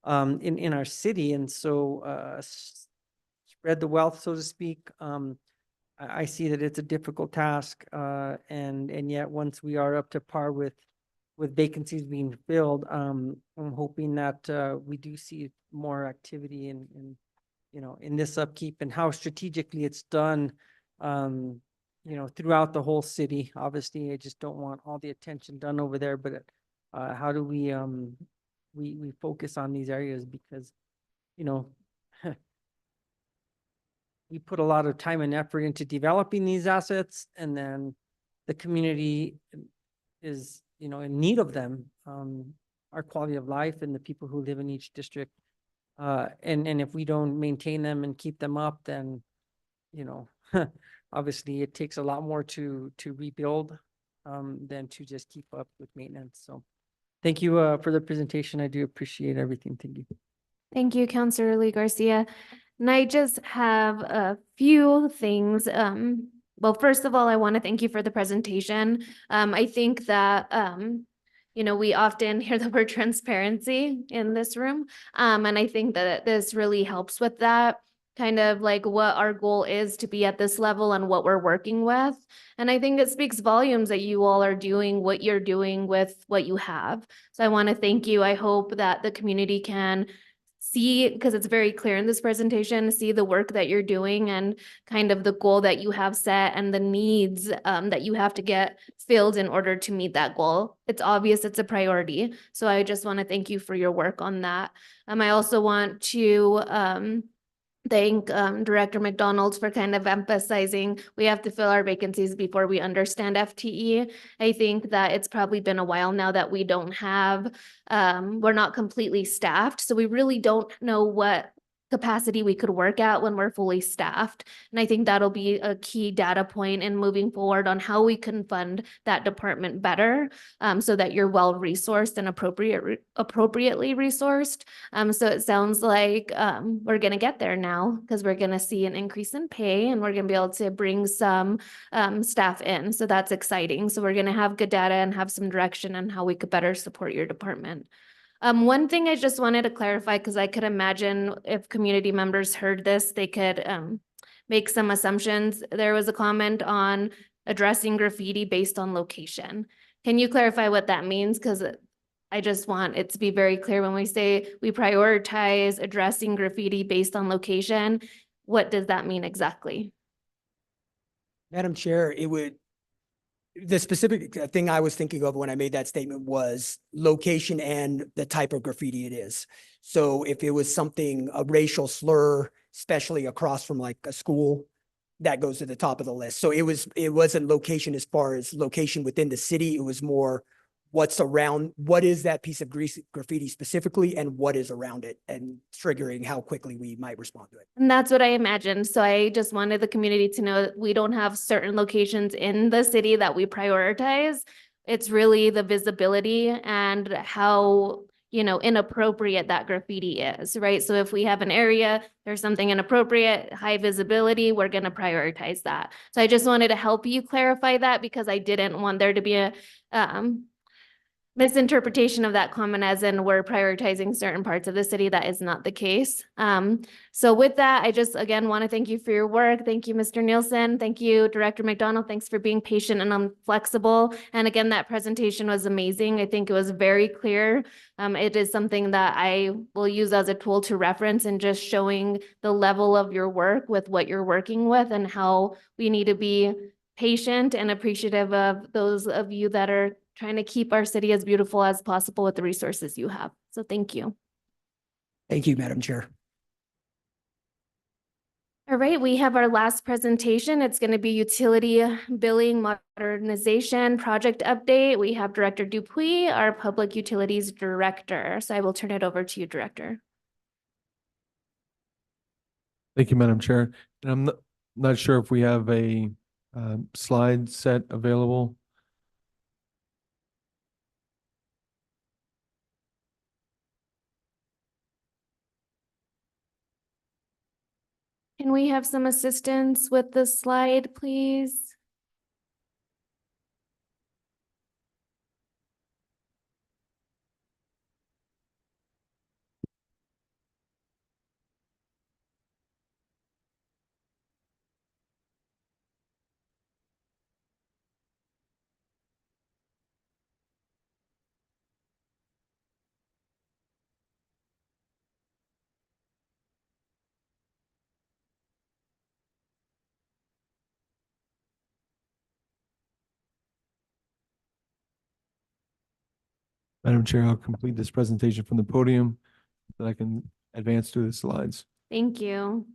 in our city. And so spread the wealth, so to speak. I see that it's a difficult task, and yet once we are up to par with vacancies being filled, I'm hoping that we do see more activity in this upkeep and how strategically it's done, throughout the whole city. Obviously, I just don't want all the attention done over there, but how do we focus on these areas because, we put a lot of time and effort into developing these assets, and then the community is, in need of them, our quality of life and the people who live in each district. And if we don't maintain them and keep them up, then, obviously it takes a lot more to rebuild than to just keep up with maintenance. So thank you for the presentation. I do appreciate everything. Thank you. Thank you, Councilor Lee Garcia. And I just have a few things. Well, first of all, I want to thank you for the presentation. I think that, we often hear the word transparency in this room. And I think that this really helps with that. kind of like what our goal is to be at this level and what we're working with. And I think it speaks volumes that you all are doing what you're doing with what you have. So I want to thank you. I hope that the community can see, because it's very clear in this presentation, see the work that you're doing and kind of the goal that you have set and the needs that you have to get filled in order to meet that goal. It's obvious it's a priority. So I just want to thank you for your work on that. I also want to thank Director McDonald for kind of emphasizing we have to fill our vacancies before we understand FTE. I think that it's probably been a while now that we don't have, we're not completely staffed, so we really don't know what capacity we could work at when we're fully staffed. And I think that'll be a key data point in moving forward on how we can fund that department better, so that you're well-resourced and appropriately resourced. So it sounds like we're gonna get there now because we're gonna see an increase in pay and we're gonna be able to bring some staff in. So that's exciting. So we're gonna have good data and have some direction on how we could better support your department. One thing I just wanted to clarify, because I could imagine if community members heard this, they could make some assumptions. There was a comment on addressing graffiti based on location. Can you clarify what that means? Because I just want it to be very clear when we say we prioritize addressing graffiti based on location, what does that mean exactly? Madam Chair, the specific thing I was thinking of when I made that statement was location and the type of graffiti it is. So if it was something, a racial slur, especially across from like a school, that goes to the top of the list. So it wasn't location as far as location within the city. It was more what's around, what is that piece of graffiti specifically and what is around it, and triggering how quickly we might respond to it. And that's what I imagined. So I just wanted the community to know that we don't have certain locations in the city that we prioritize. It's really the visibility and how, inappropriate that graffiti is, right? So if we have an area, there's something inappropriate, high visibility, we're going to prioritize that. So I just wanted to help you clarify that because I didn't want there to be a misinterpretation of that comment as in we're prioritizing certain parts of the city. That is not the case. So with that, I just again want to thank you for your work. Thank you, Mr. Nielsen. Thank you, Director McDonald. Thanks for being patient and flexible. And again, that presentation was amazing. I think it was very clear. It is something that I will use as a tool to reference and just showing the level of your work with what you're working with and how we need to be patient and appreciative of those of you that are trying to keep our city as beautiful as possible with the resources you have. So thank you. Thank you, Madam Chair. All right, we have our last presentation. It's going to be utility billing modernization project update. We have Director Dupuy, our Public Utilities Director. So I will turn it over to you, Director. Thank you, Madam Chair. And I'm not sure if we have a slide set available. Can we have some assistance with the slide, please? Madam Chair, I'll complete this presentation from the podium so that I can advance through the slides. Thank you.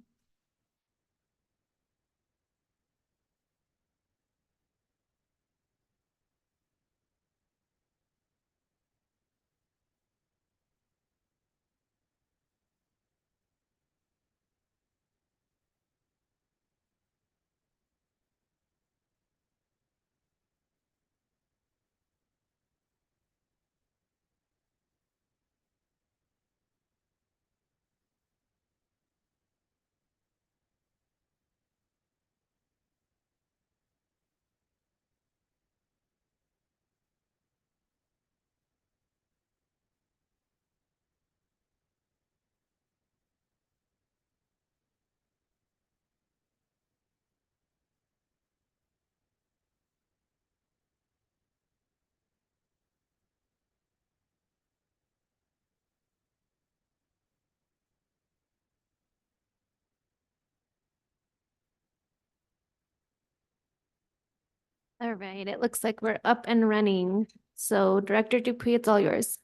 All right, it looks like we're up and running. So Director Dupuy, it's all yours.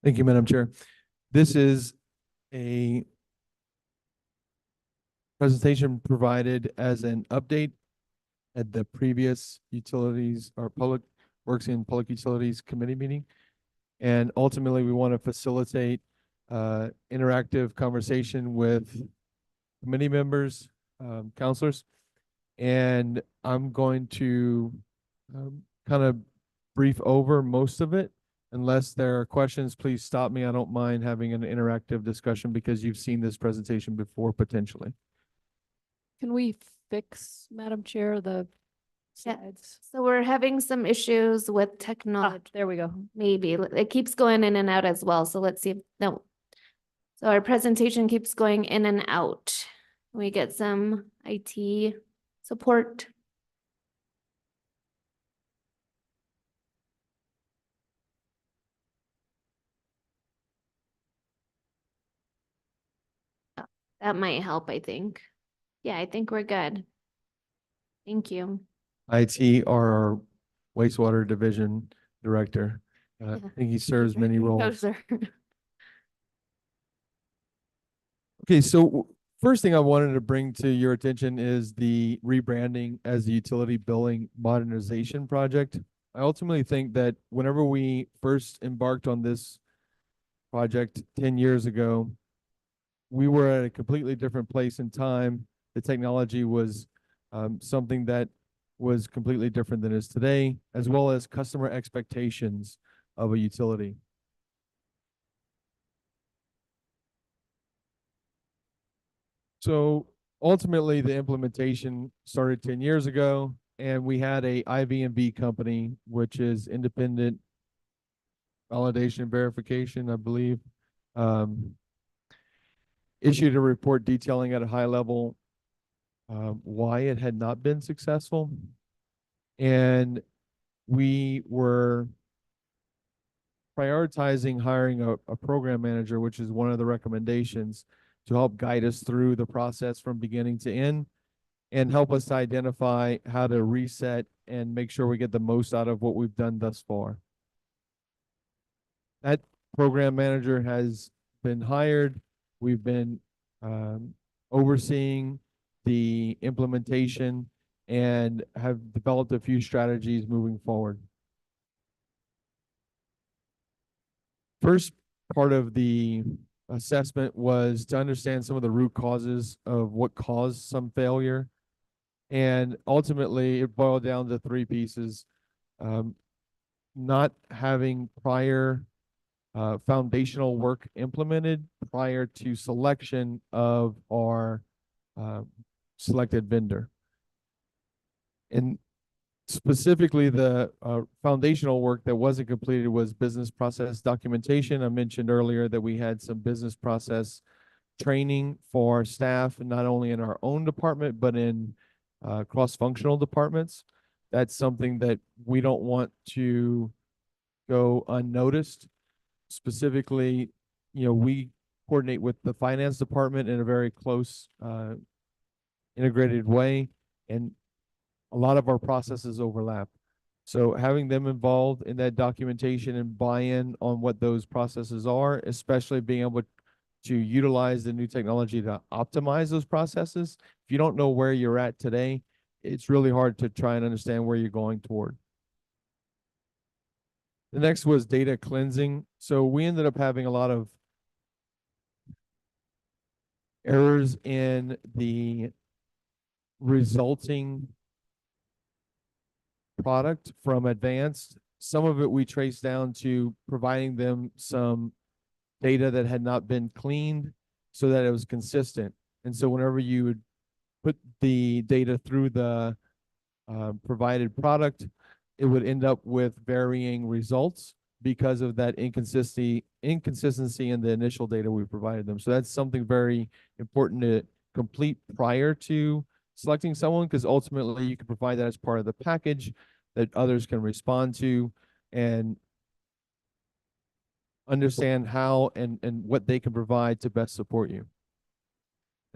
Thank you, Madam Chair. This is a presentation provided as an update at the previous utilities or public works in public utilities committee meeting. And ultimately, we want to facilitate interactive conversation with committee members, counselors. And I'm going to kind of brief over most of it. Unless there are questions, please stop me. I don't mind having an interactive discussion because you've seen this presentation before potentially. Can we fix, Madam Chair, the Yeah. slides? So we're having some issues with technology. There we go. Maybe it keeps going in and out as well. So let's see if, no. So our presentation keeps going in and out. We get some IT support. That might help, I think. Yeah, I think we're good. Thank you. IT, our wastewater division director. I Yeah. think he serves many Go, roles. sir. Okay, so first thing I wanted to bring to your attention is the rebranding as the utility billing modernization project. I ultimately think that whenever we first embarked on this project 10 years ago, we were at a completely different place in time. The technology was something that was completely different than it is today, as well as customer expectations of a utility. So ultimately, the implementation started 10 years ago, and we had a IVMV company, which is independent validation and verification, I believe, issued a report detailing at a high level why it had not been successful. And we were prioritizing hiring a program manager, which is one of the recommendations, to help guide us through the process from beginning to end and help us to identify how to reset and make sure we get the most out of what we've done thus far. That program manager has been hired. We've been overseeing the implementation and have developed a few strategies moving forward. First part of the assessment was to understand some of the root causes of what caused some failure. And ultimately, it boiled down to three pieces. Not having prior foundational work implemented prior to selection of our selected vendor. And specifically, the foundational work that wasn't completed was business process documentation. I mentioned earlier that we had some business process training for staff, not only in our own department, but in cross-functional departments. That's something that we don't want to go unnoticed. Specifically, we coordinate with the finance department in a very close, integrated way, and a lot of our processes overlap. So having them involved in that documentation and buy-in on what those processes are, especially being able to utilize the new technology to optimize those processes. If you don't know where you're at today, it's really hard to try and understand where you're going toward. The next was data cleansing. So we ended up having a lot of errors in the resulting product from Advanced. Some of it we traced down to providing them some data that had not been cleaned so that it was consistent. And so whenever you would put the data through the provided product, it would end up with varying results because of that inconsistency in the initial data we provided them. So that's something very important to complete prior to selecting someone, because ultimately you can provide that as part of the package that others can respond to and understand how and what they can provide to best support you.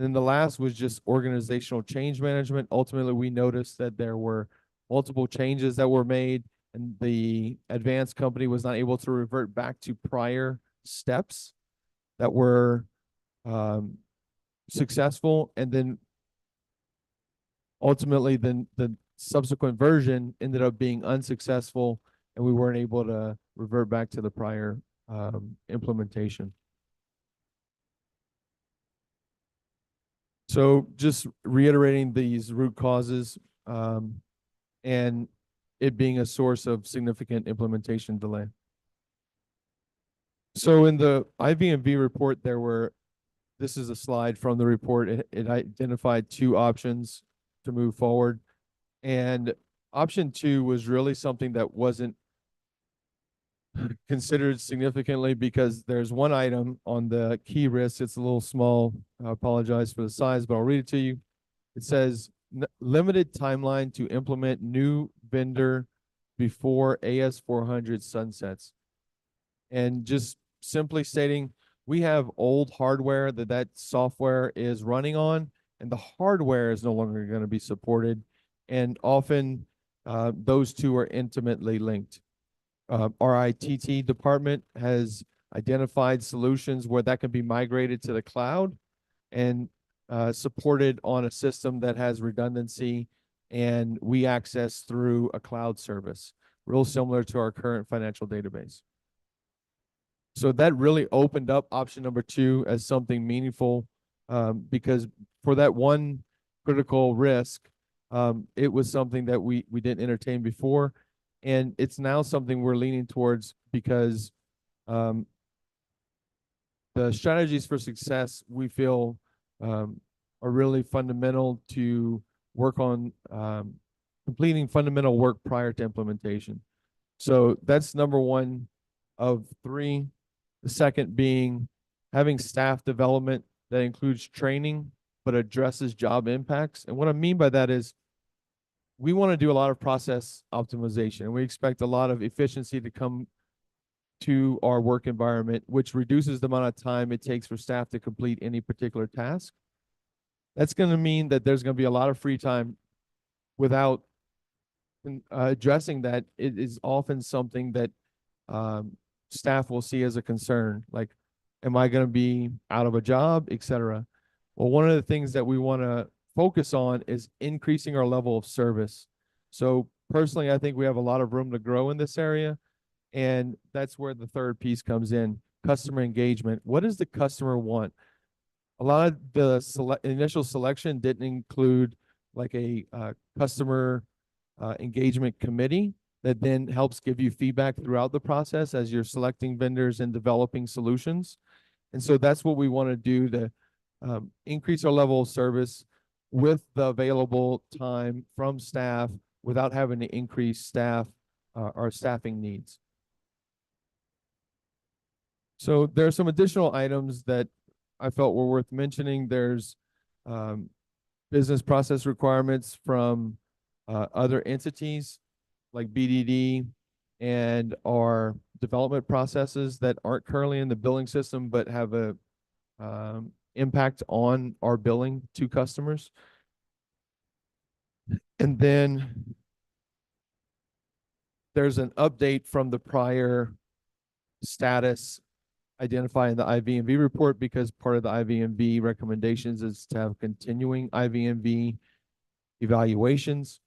And then the last was just organizational change management. Ultimately, we noticed that there were multiple changes that were made, and the advanced company was not able to revert back to prior steps that were successful. And then ultimately, then the subsequent version ended up being unsuccessful, and we weren't able to revert back to the prior implementation. So just reiterating these root causes and it being a source of significant implementation delay. So in the IVMV report, this is a slide from the report. It identified 2 options to move forward. And option 2 was really something that wasn't considered significantly, because there's one item on the key risks. It's a little small. I apologize for the size, but I'll read it to you. It says limited timeline to implement new vendor before AS400 sunsets. And just simply stating, we have old hardware that software is running on, and the hardware is no longer going to be supported. And often those two are intimately linked. Our ITT department has identified solutions where that can be migrated to the cloud and supported on a system that has redundancy, and we access through a cloud service, real similar to our current financial database. So that really opened up option number 2 as something meaningful, because for that one critical risk, it was something that we didn't entertain before. And it's now something we're leaning towards, because the strategies for success, we feel, are really fundamental to work on completing fundamental work prior to implementation. So that's number 1 of 3. The second being having staff development that includes training but addresses job impacts. And what I mean by that is, we want to do a lot of process optimization, and we expect a lot of efficiency to come to our work environment, which reduces the amount of time it takes for staff to complete any particular task. That's going to mean that there's going to be a lot of free time. Without addressing that, it is often something that staff will see as a concern, like, am I going to be out of a job, etc. Well, one of the things that we want to focus on is increasing our level of service. So personally, I think we have a lot of room to grow in this area. And that's where the third piece comes in, customer engagement. What does the customer want? A lot of the initial selection didn't include like a customer engagement committee that then helps give you feedback throughout the process as you're selecting vendors and developing solutions. And so that's what we want to do to increase our level of service with the available time from staff without having to increase staff our staffing needs. So there are some additional items that I felt were worth mentioning. There's business process requirements from other entities like BDD and our development processes that aren't currently in the billing system but have a impact on our billing to customers. And then there's an update from the prior status identified in the IVMV report, because part of the IVMV recommendations is to have continuing IVMV evaluations.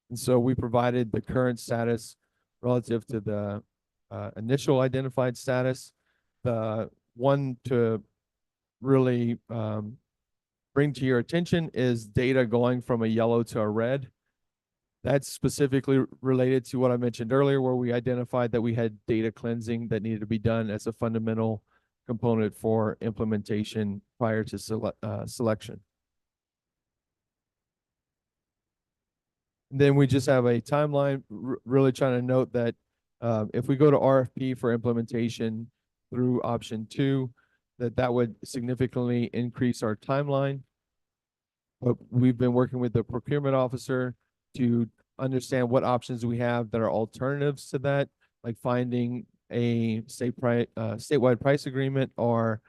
And so we provided the current status relative to the initial identified status. The one to really bring to your attention is data going from a yellow to a red. That's specifically related to what I mentioned earlier, where we identified that we had data cleansing that needed to be done as a fundamental component for implementation prior to selection. And then we just have a timeline, really trying to note that if we go to RFP for implementation through option 2, that would significantly increase our timeline. But we've been working with the procurement officer to understand what options we have that are alternatives to that, like finding a statewide price agreement, or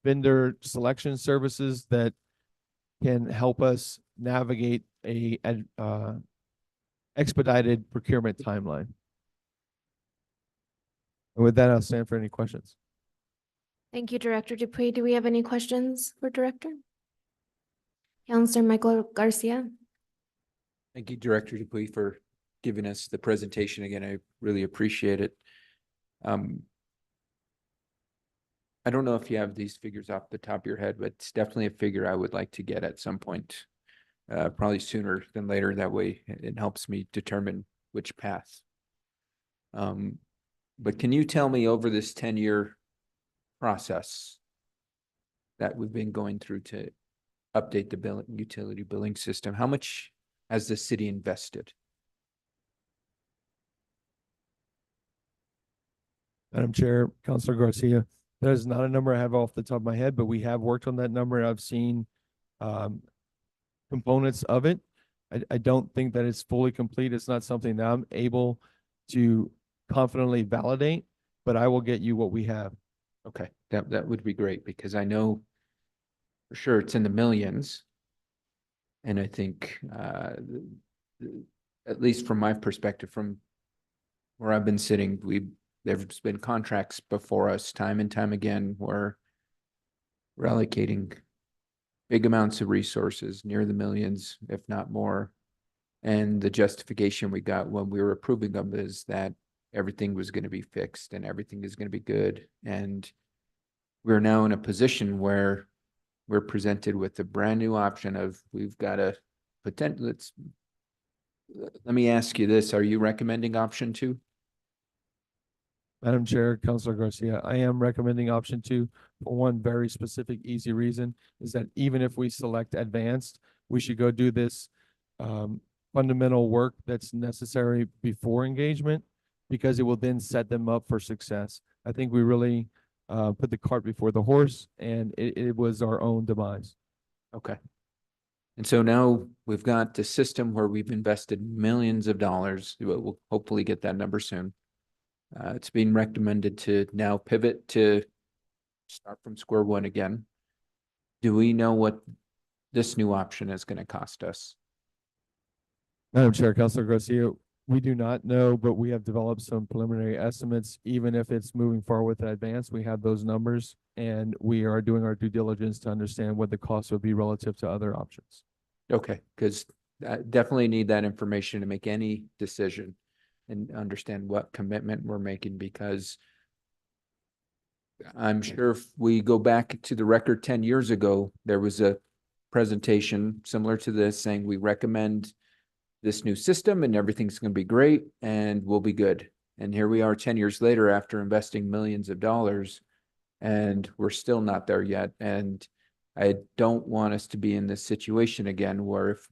vendor selection services that can help us navigate expedited procurement timeline. And with that, I'll stand for any questions. Thank you, Director Dupuy. Do we have any questions for Director? Counselor Michael Garcia? Thank you, Director Dupuy, for giving us the presentation again. I really appreciate it. I don't know if you have these figures off the top of your head, but it's definitely a figure I would like to get at some point, probably sooner than later. That way it helps me determine which path. But can you tell me over this 10-year process that we've been going through to update the utility billing system, how much has the city invested? Madam Chair, Councilor Garcia, that is not a number I have off the top of my head, but we have worked on that number. I've seen components of it. I don't think that it's fully complete. It's not something that I'm able to confidently validate, but I will get you what we have. Okay, that would be great, because I know for sure it's in the millions. And I think at least from my perspective, from where I've been sitting, there's been contracts before us time and time again where we're allocating big amounts of resources, near the millions, if not more. And the justification we got when we were approving them is that everything was going to be fixed and everything is going to be good. And we're now in a position where we're presented with a brand new option of, we've got a potential. Let me ask you this. Are you recommending option 2? Madam Chair, Councilor Garcia, I am recommending option 2 for one very specific, easy reason, is that even if we select advanced, we should go do this fundamental work that's necessary before engagement, because it will then set them up for success. I think we really put the cart before the horse, and it was our own demise. Okay. And so now we've got the system where we've invested millions of dollars. We'll hopefully get that number soon. It's being recommended to now pivot to start from square one again. Do we know what this new option is going to cost us? Madam Chair, Councilor Garcia, we do not know, but we have developed some preliminary estimates. Even if it's moving forward with advance, we have those numbers, and we are doing our due diligence to understand what the cost would be relative to other options. Okay, because I definitely need that information to make any decision and understand what commitment we're making, because I'm sure if we go back to the record 10 years ago, there was a presentation similar to this saying we recommend this new system and everything's going to be great and we'll be good. And here we are 10 years later after investing millions of dollars, and we're still not there yet. And I don't want us to be in this situation again where, if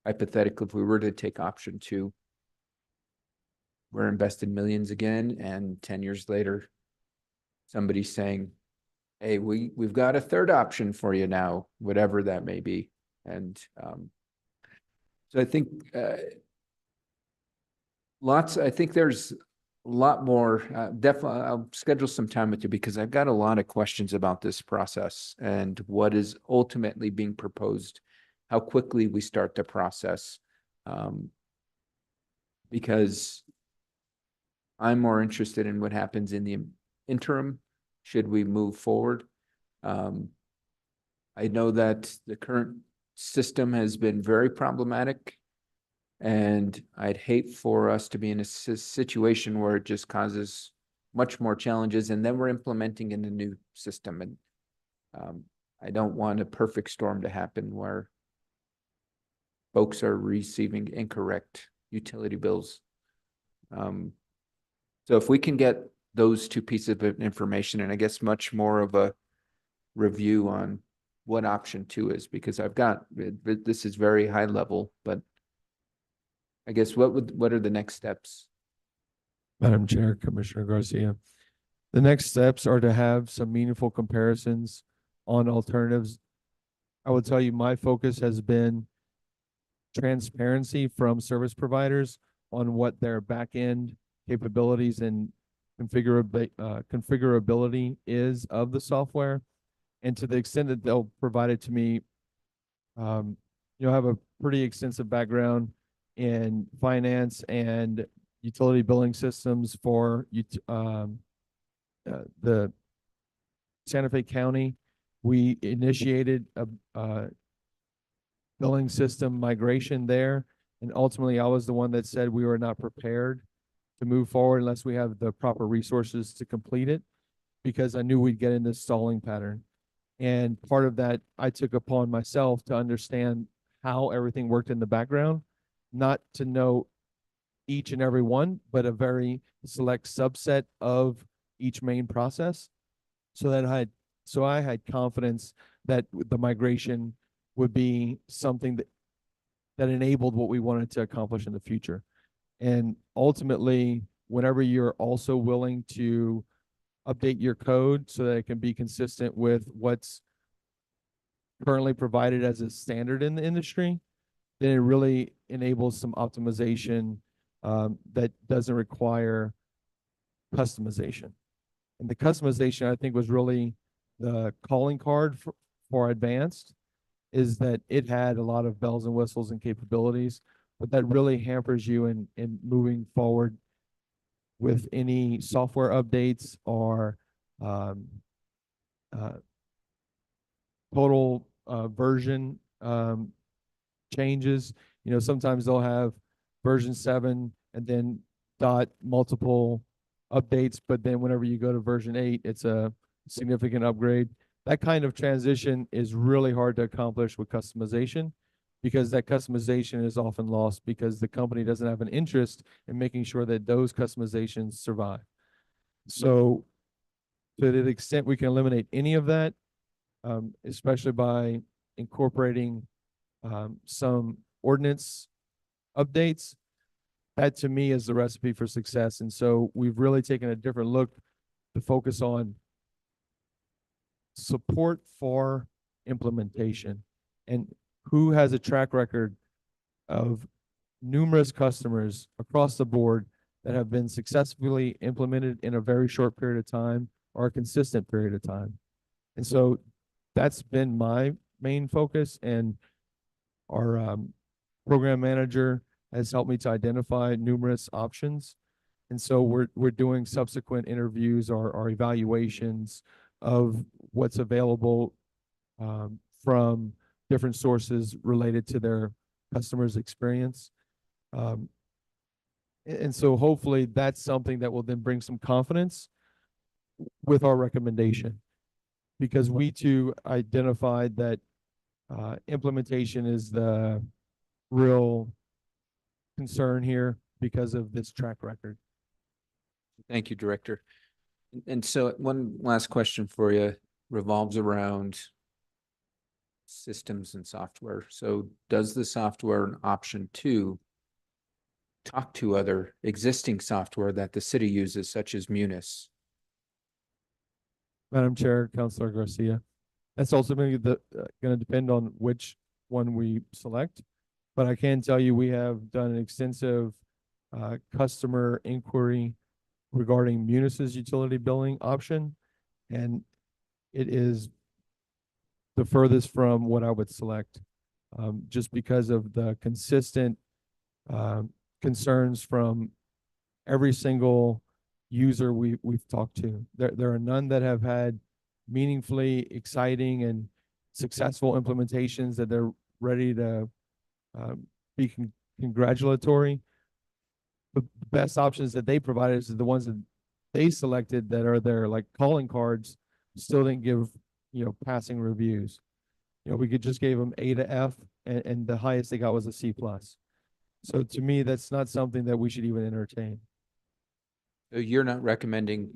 hypothetically, if we were to take option 2, we're investing millions again, and 10 years later, somebody's saying, hey, we've got a third option for you now, whatever that may be. And so I think I think there's a lot more. Definitely, I'll schedule some time with you, because I've got a lot of questions about this process and what is ultimately being proposed, how quickly we start the process. Because I'm more interested in what happens in the interim, should we move forward. I know that the current system has been very problematic, and I'd hate for us to be in a situation where it just causes much more challenges, and then we're implementing in a new system. And I don't want a perfect storm to happen where folks are receiving incorrect utility bills. So if we can get those 2 pieces of information, and I guess much more of a review on what option 2 is, because this is very high level, but I guess what are the next steps? Madam Chair, Commissioner Garcia, the next steps are to have some meaningful comparisons on alternatives. I will tell you, my focus has been transparency from service providers on what their back end capabilities and configurability is of the software. And to the extent that they'll provide it to me, I have a pretty extensive background in finance and utility billing systems for the Santa Fe County. We initiated a billing system migration there, and ultimately I was the one that said we were not prepared to move forward unless we have the proper resources to complete it, because I knew we'd get in this stalling pattern. And part of that I took upon myself to understand how everything worked in the background, not to know each and every one, but a very select subset of each main process. So I had confidence that the migration would be something that enabled what we wanted to accomplish in the future. And ultimately, whenever you're also willing to update your code so that it can be consistent with what's currently provided as a standard in the industry, then it really enables some optimization that doesn't require customization. And the customization, I think, was really the calling card for Advanced, is that it had a lot of bells and whistles and capabilities, but that really hampers you in moving forward with any software updates or total version changes. Sometimes they'll have version 7 and then multiple updates, but then whenever you go to version 8, it's a significant upgrade. That kind of transition is really hard to accomplish with customization, because that customization is often lost because the company doesn't have an interest in making sure that those customizations survive. So to the extent we can eliminate any of that, especially by incorporating some ordinance updates, that to me is the recipe for success. And so we've really taken a different look to focus on support for implementation, and who has a track record of numerous customers across the board that have been successfully implemented in a very short period of time or a consistent period of time. And so that's been my main focus, and our program manager has helped me to identify numerous options. And so we're doing subsequent interviews or evaluations of what's available from different sources related to their customers' experience. And so hopefully that's something that will then bring some confidence with our recommendation, because we too identified that implementation is the real concern here because of this track record. Thank you, Director. And so one last question for you revolves around systems and software. So does the software in option 2 talk to other existing software that the city uses, such as Munis? Madam Chair, Councilor Garcia, that's ultimately going to depend on which one we select. But I can tell you we have done an extensive customer inquiry regarding Munis's utility billing option, and it is the furthest from what I would select, just because of the consistent concerns from every single user we've talked to. There are none that have had meaningfully exciting and successful implementations that they're ready to be congratulatory. The best options that they provided is the ones that they selected that are their like calling cards, still didn't give passing reviews. We just gave them A to F, and the highest they got was a C+. So to me, that's not something that we should even entertain. So you're not recommending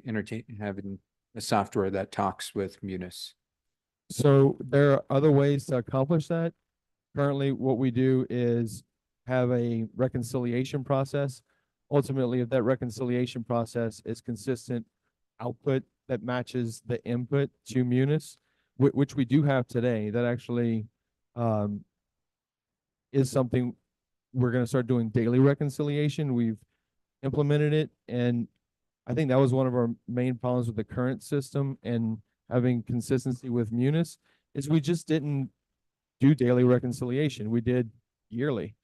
having a software that talks with Munis? So there are other ways to accomplish that. Currently, what we do is have a reconciliation process. Ultimately, if that reconciliation process is consistent output that matches the input to Munis, which we do have today, that actually is something we're going to start doing daily reconciliation. We've implemented it, and I think that was one of our main problems with the current system, and having consistency with Munis is we just didn't do daily reconciliation. We did yearly.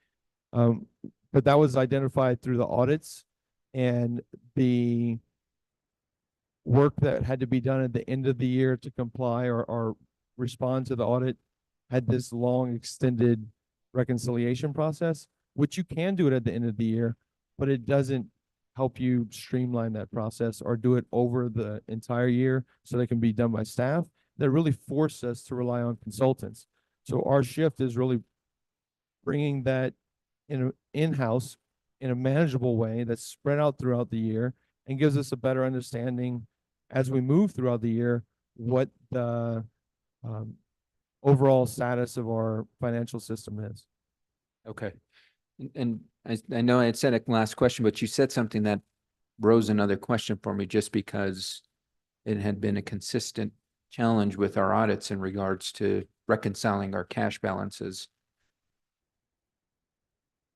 But that was identified through the audits and the work that had to be done at the end of the year to comply or respond to the audit had this long extended reconciliation process, which you can do it at the end of the year, but it doesn't help you streamline that process or do it over the entire year so that it can be done by staff. That really forced us to rely on consultants. So our shift is really bringing that in-house in a manageable way that's spread out throughout the year and gives us a better understanding as we move throughout the year what the overall status of our financial system is. Okay. And I know I had said a last question, but you said something that rose another question for me just because it had been a consistent challenge with our audits in regards to reconciling our cash balances.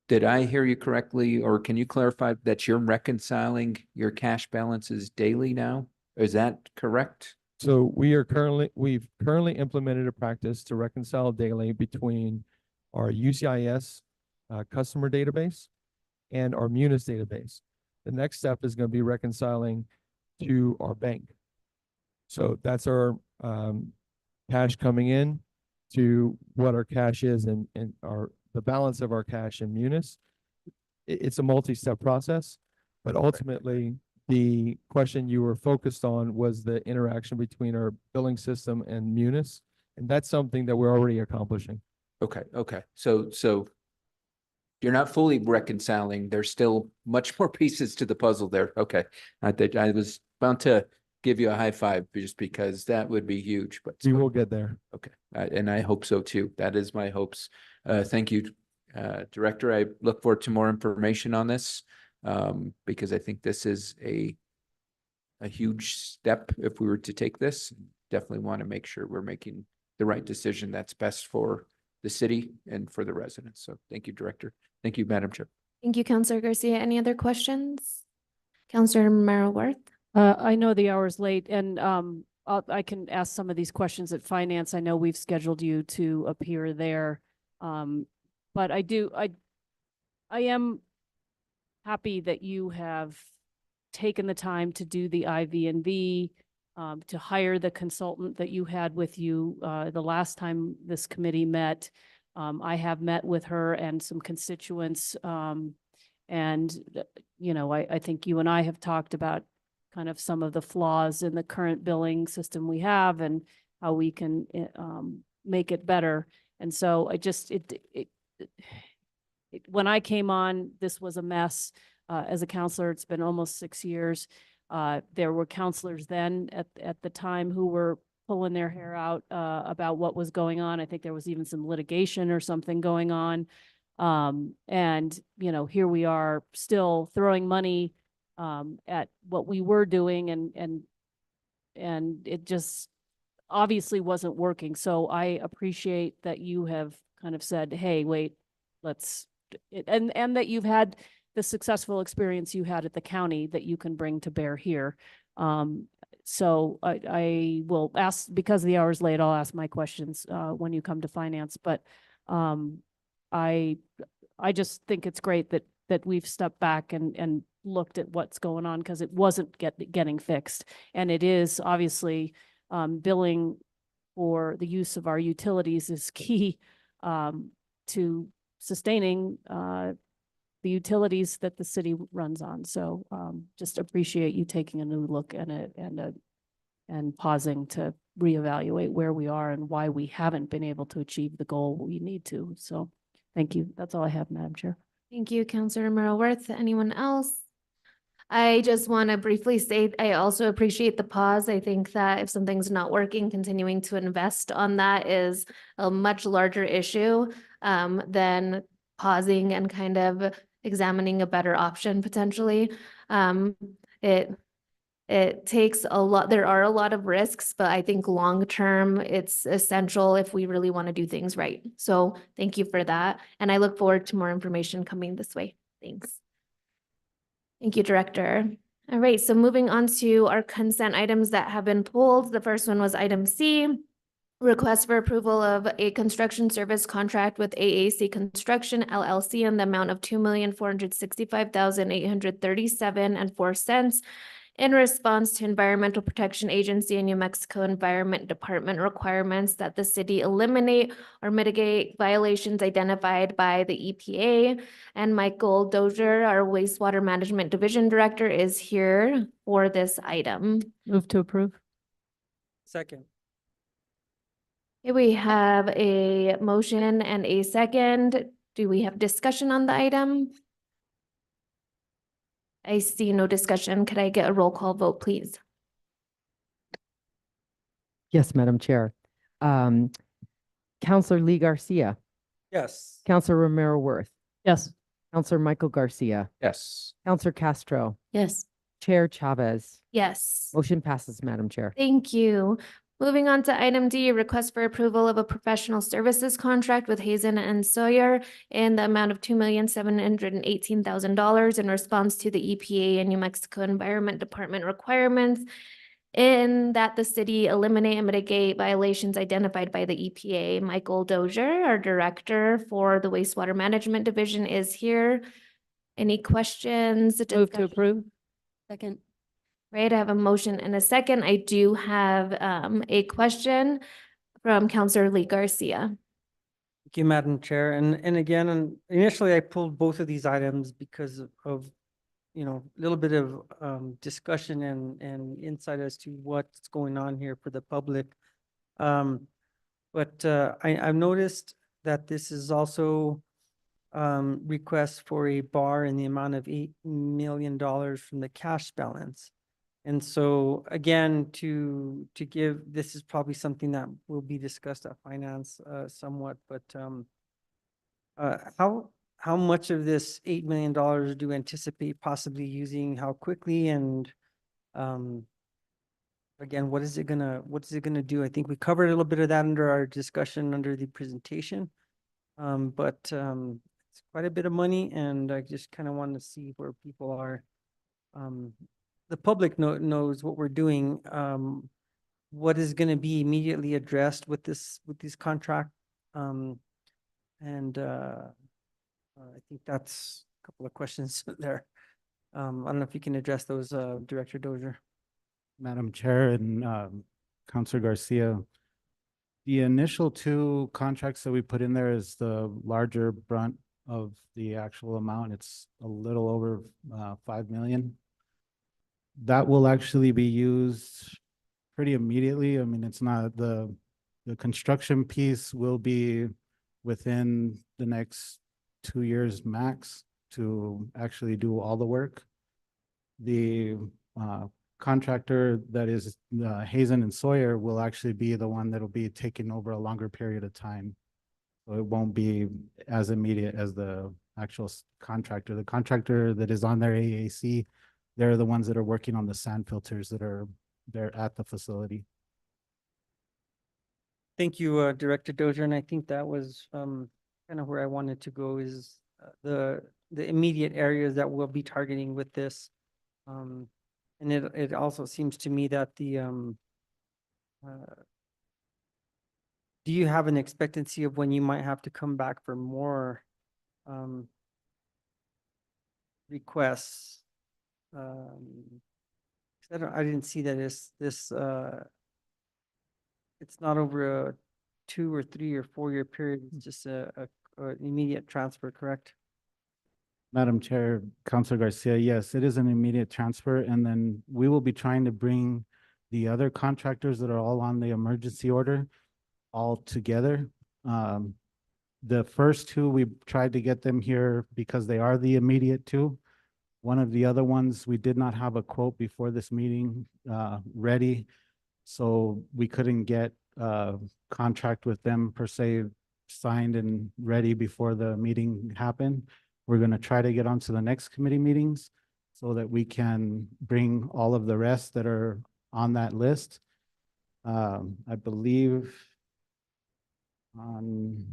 Did I hear you correctly, or can you clarify that you're reconciling your cash balances daily now? Is that correct? So we've currently implemented a practice to reconcile daily between our UCIS customer database and our Munis database. The next step is going to be reconciling to our bank. So that's our cash coming in to what our cash is and the balance of our cash in Munis. It's a multi-step process, but ultimately the question you were focused on was the interaction between our billing system and Munis, and that's something that we're already accomplishing. Okay. So you're not fully reconciling. There's still much more pieces to the puzzle there. Okay. I was bound to give you a high five just because that would be huge, but We will get there. okay. And I hope so too. That is my hopes. Thank you, Director. I look forward to more information on this because I think this is a huge step if we were to take this. Definitely want to make sure we're making the right decision that's best for the city and for the residents. So thank you, Director. Thank you, Madam Chair. Thank you, Counselor Garcia. Any other questions? Counselor Merrill-Worth? I know the hour's late and I can ask some of these questions at finance. I know we've scheduled you to appear there. But I am happy that you have taken the time to do the IV&V, to hire the consultant that you had with you the last time this committee met. I have met with her and some constituents. And, I think you and I have talked about kind of some of the flaws in the current billing system we have and how we can make it better. And so when I came on, this was a mess. As a counselor, it's been almost 6 years. There were counselors then at the time who were pulling their hair out about what was going on. I think there was even some litigation or something going on. And, here we are still throwing money at what we were doing and it just obviously wasn't working. So I appreciate that you have kind of said, hey, wait, and that you've had the successful experience you had at the county that you can bring to bear here. So I will ask, because the hour's late, I'll ask my questions when you come to finance, but I just think it's great that we've stepped back and looked at what's going on because it wasn't getting fixed. And it is obviously billing for the use of our utilities is key to sustaining the utilities that the city runs on. So just appreciate you taking a new look at it and pausing to reevaluate where we are and why we haven't been able to achieve the goal we need to. So thank you. That's all I have, Madam Chair. Thank you, Counselor Merrill-Worth. Anyone else? I just want to briefly say, I also appreciate the pause. I think that if something's not working, continuing to invest on that is a much larger issue than pausing and kind of examining a better option potentially. It takes a lot, there are a lot of risks, but I think long-term it's essential if we really want to do things right. So thank you for that. And I look forward to more information coming this way. Thanks. Thank you, Director. All right, so moving on to our consent items that have been pulled. The first one was item C. Request for approval of a construction service contract with AAC Construction LLC in the amount of $2,465,837.04 in response to Environmental Protection Agency and New Mexico Environment Department requirements that the city eliminate or mitigate violations identified by the EPA. And Michael Dozier, our wastewater management division director, is here for this item. Move to approve. Second. Okay, we have a motion and a second. Do we have discussion on the item? I see no discussion. Could I get a roll call vote, please? Yes, Madam Chair. Counselor Lee Garcia, Yes. Counselor Romero Worth, Yes. Counselor Michael Garcia, Yes. Counselor Castro, Yes. Chair Chavez. Yes. Motion passes, Madam Chair. Thank you. Moving on to item D, request for approval of a professional services contract with Hazen and Sawyer in the amount of $2,718,000 in response to the EPA and New Mexico Environment Department requirements in that the city eliminate and mitigate violations identified by the EPA. Michael Dozier, our director for the wastewater management division, is here. Any questions? Move to discussion? approve. Second. Right, I have a motion and a second. I do have a question from Counselor Lee Garcia. Thank you, Madam Chair. And again, initially I pulled both of these items because of, you know, a little bit of discussion and insight as to what's going on here for the public. But I've noticed that this is also request for a bar in the amount of $8 million from the cash balance. And so again, to give, this is probably something that will be discussed at finance somewhat, but how much of this $8 million do you anticipate possibly using, how quickly, and again, what is it gonna do? I think we covered a little bit of that under our discussion under the presentation. But it's quite a bit of money, and I just kind of want to see where people are. The public knows what we're doing. What is going to be immediately addressed with this contract, and I think that's a couple of questions there. I don't know if you can address those, Director Dozier. Madam Chair and Counselor Garcia, the initial two contracts that we put in there is the larger brunt of the actual amount. It's a little over 5 million. That will actually be used pretty immediately. I mean, it's not the construction piece will be within the next 2 years max to actually do all the work. The contractor that is Hazen and Sawyer will actually be the one that'll be taking over a longer period of time. So it won't be as immediate as the actual contractor. The contractor that is on their AAC, they're the ones that are working on the sand filters that are there at the facility. Thank you, Director Dozier, and I think that was kind of where I wanted to go is the immediate areas that we'll be targeting with this. And it also seems to me that the do you have an expectancy of when you might have to come back for more requests? I didn't see that it's not over a 2 or 3 or 4 year period. It's just an immediate transfer, correct? Madam Chair, Counselor Garcia, yes, it is an immediate transfer. And then we will be trying to bring the other contractors that are all on the emergency order all together. The first two, we tried to get them here because they are the immediate two. One of the other ones, we did not have a quote before this meeting ready. So we couldn't get a contract with them per se signed and ready before the meeting happened. We're going to try to get onto the next committee meetings so that we can bring all of the rest that are on that list. I believe on,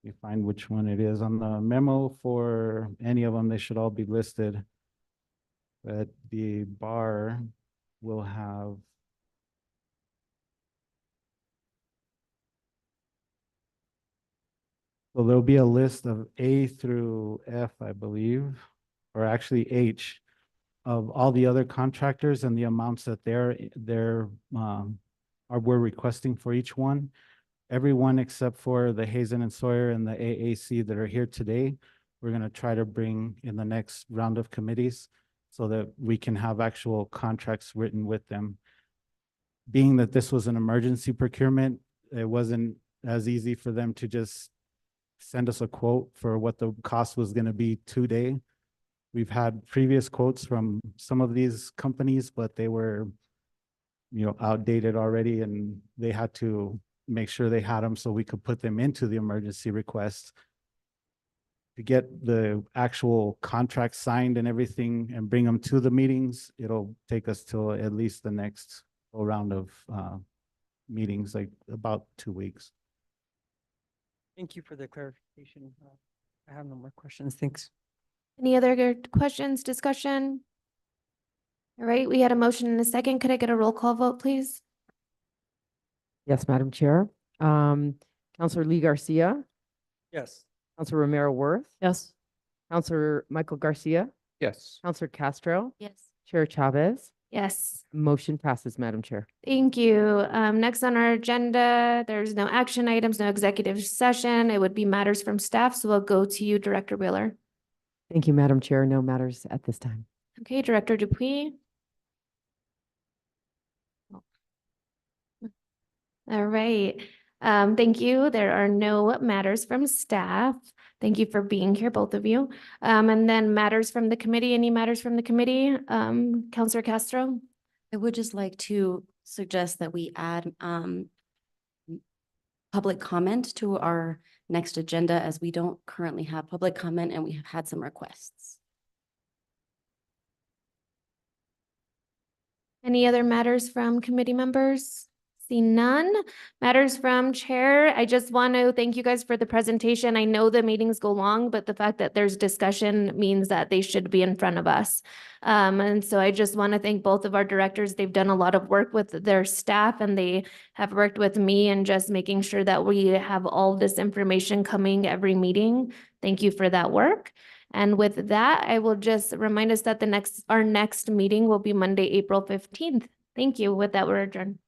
let me find which one it is on the memo for any of them, they should all be listed. But the bar will have so there'll be a list of A through F, I believe, or actually H, of all the other contractors and the amounts that we're requesting for each one. Everyone except for the Hazen and Sawyer and the AAC that are here today, we're gonna try to bring in the next round of committees so that we can have actual contracts written with them. Being that this was an emergency procurement, it wasn't as easy for them to just send us a quote for what the cost was gonna be today. We've had previous quotes from some of these companies, but they were, outdated already, and they had to make sure they had them so we could put them into the emergency request. To get the actual contract signed and everything and bring them to the meetings, it'll take us till at least the next round of meetings, like about 2 weeks. Thank you for the clarification. I have no more questions. Thanks. Any other questions, discussion? All right, we had a motion in a second. Could I get a roll call vote, please? Yes, Madam Chair. Counselor Lee Garcia, Yes. Counselor Romero Worth, Yes. Counselor Michael Garcia, Yes. Counselor Castro, Yes. Chair Chavez. Yes, Motion passes, Madam Chair. thank you. Next on our agenda, there's no action items, no executive session. It would be matters from staff, so we'll go to you, Director Wheeler. Thank you, Madam Chair. No matters at this time. Okay, Director Dupuy. All right, thank you. There are no matters from staff. Thank you for being here, both of you. And then matters from the committee, any matters from the committee? Counselor Castro? I would just like to suggest that we add public comment to our next agenda, as we don't currently have public comment and we have had some requests. Any other matters from committee members? See none. Matters from chair. I just want to thank you guys for the presentation. I know the meetings go long, but the fact that there's discussion means that they should be in front of us. And so I just want to thank both of our directors. They've done a lot of work with their staff, and they have worked with me and just making sure that we have all this information coming every meeting. Thank you for that work. And with that, I will just remind us that our next meeting will be Monday, April 15th. Thank you. With that, we're adjourned.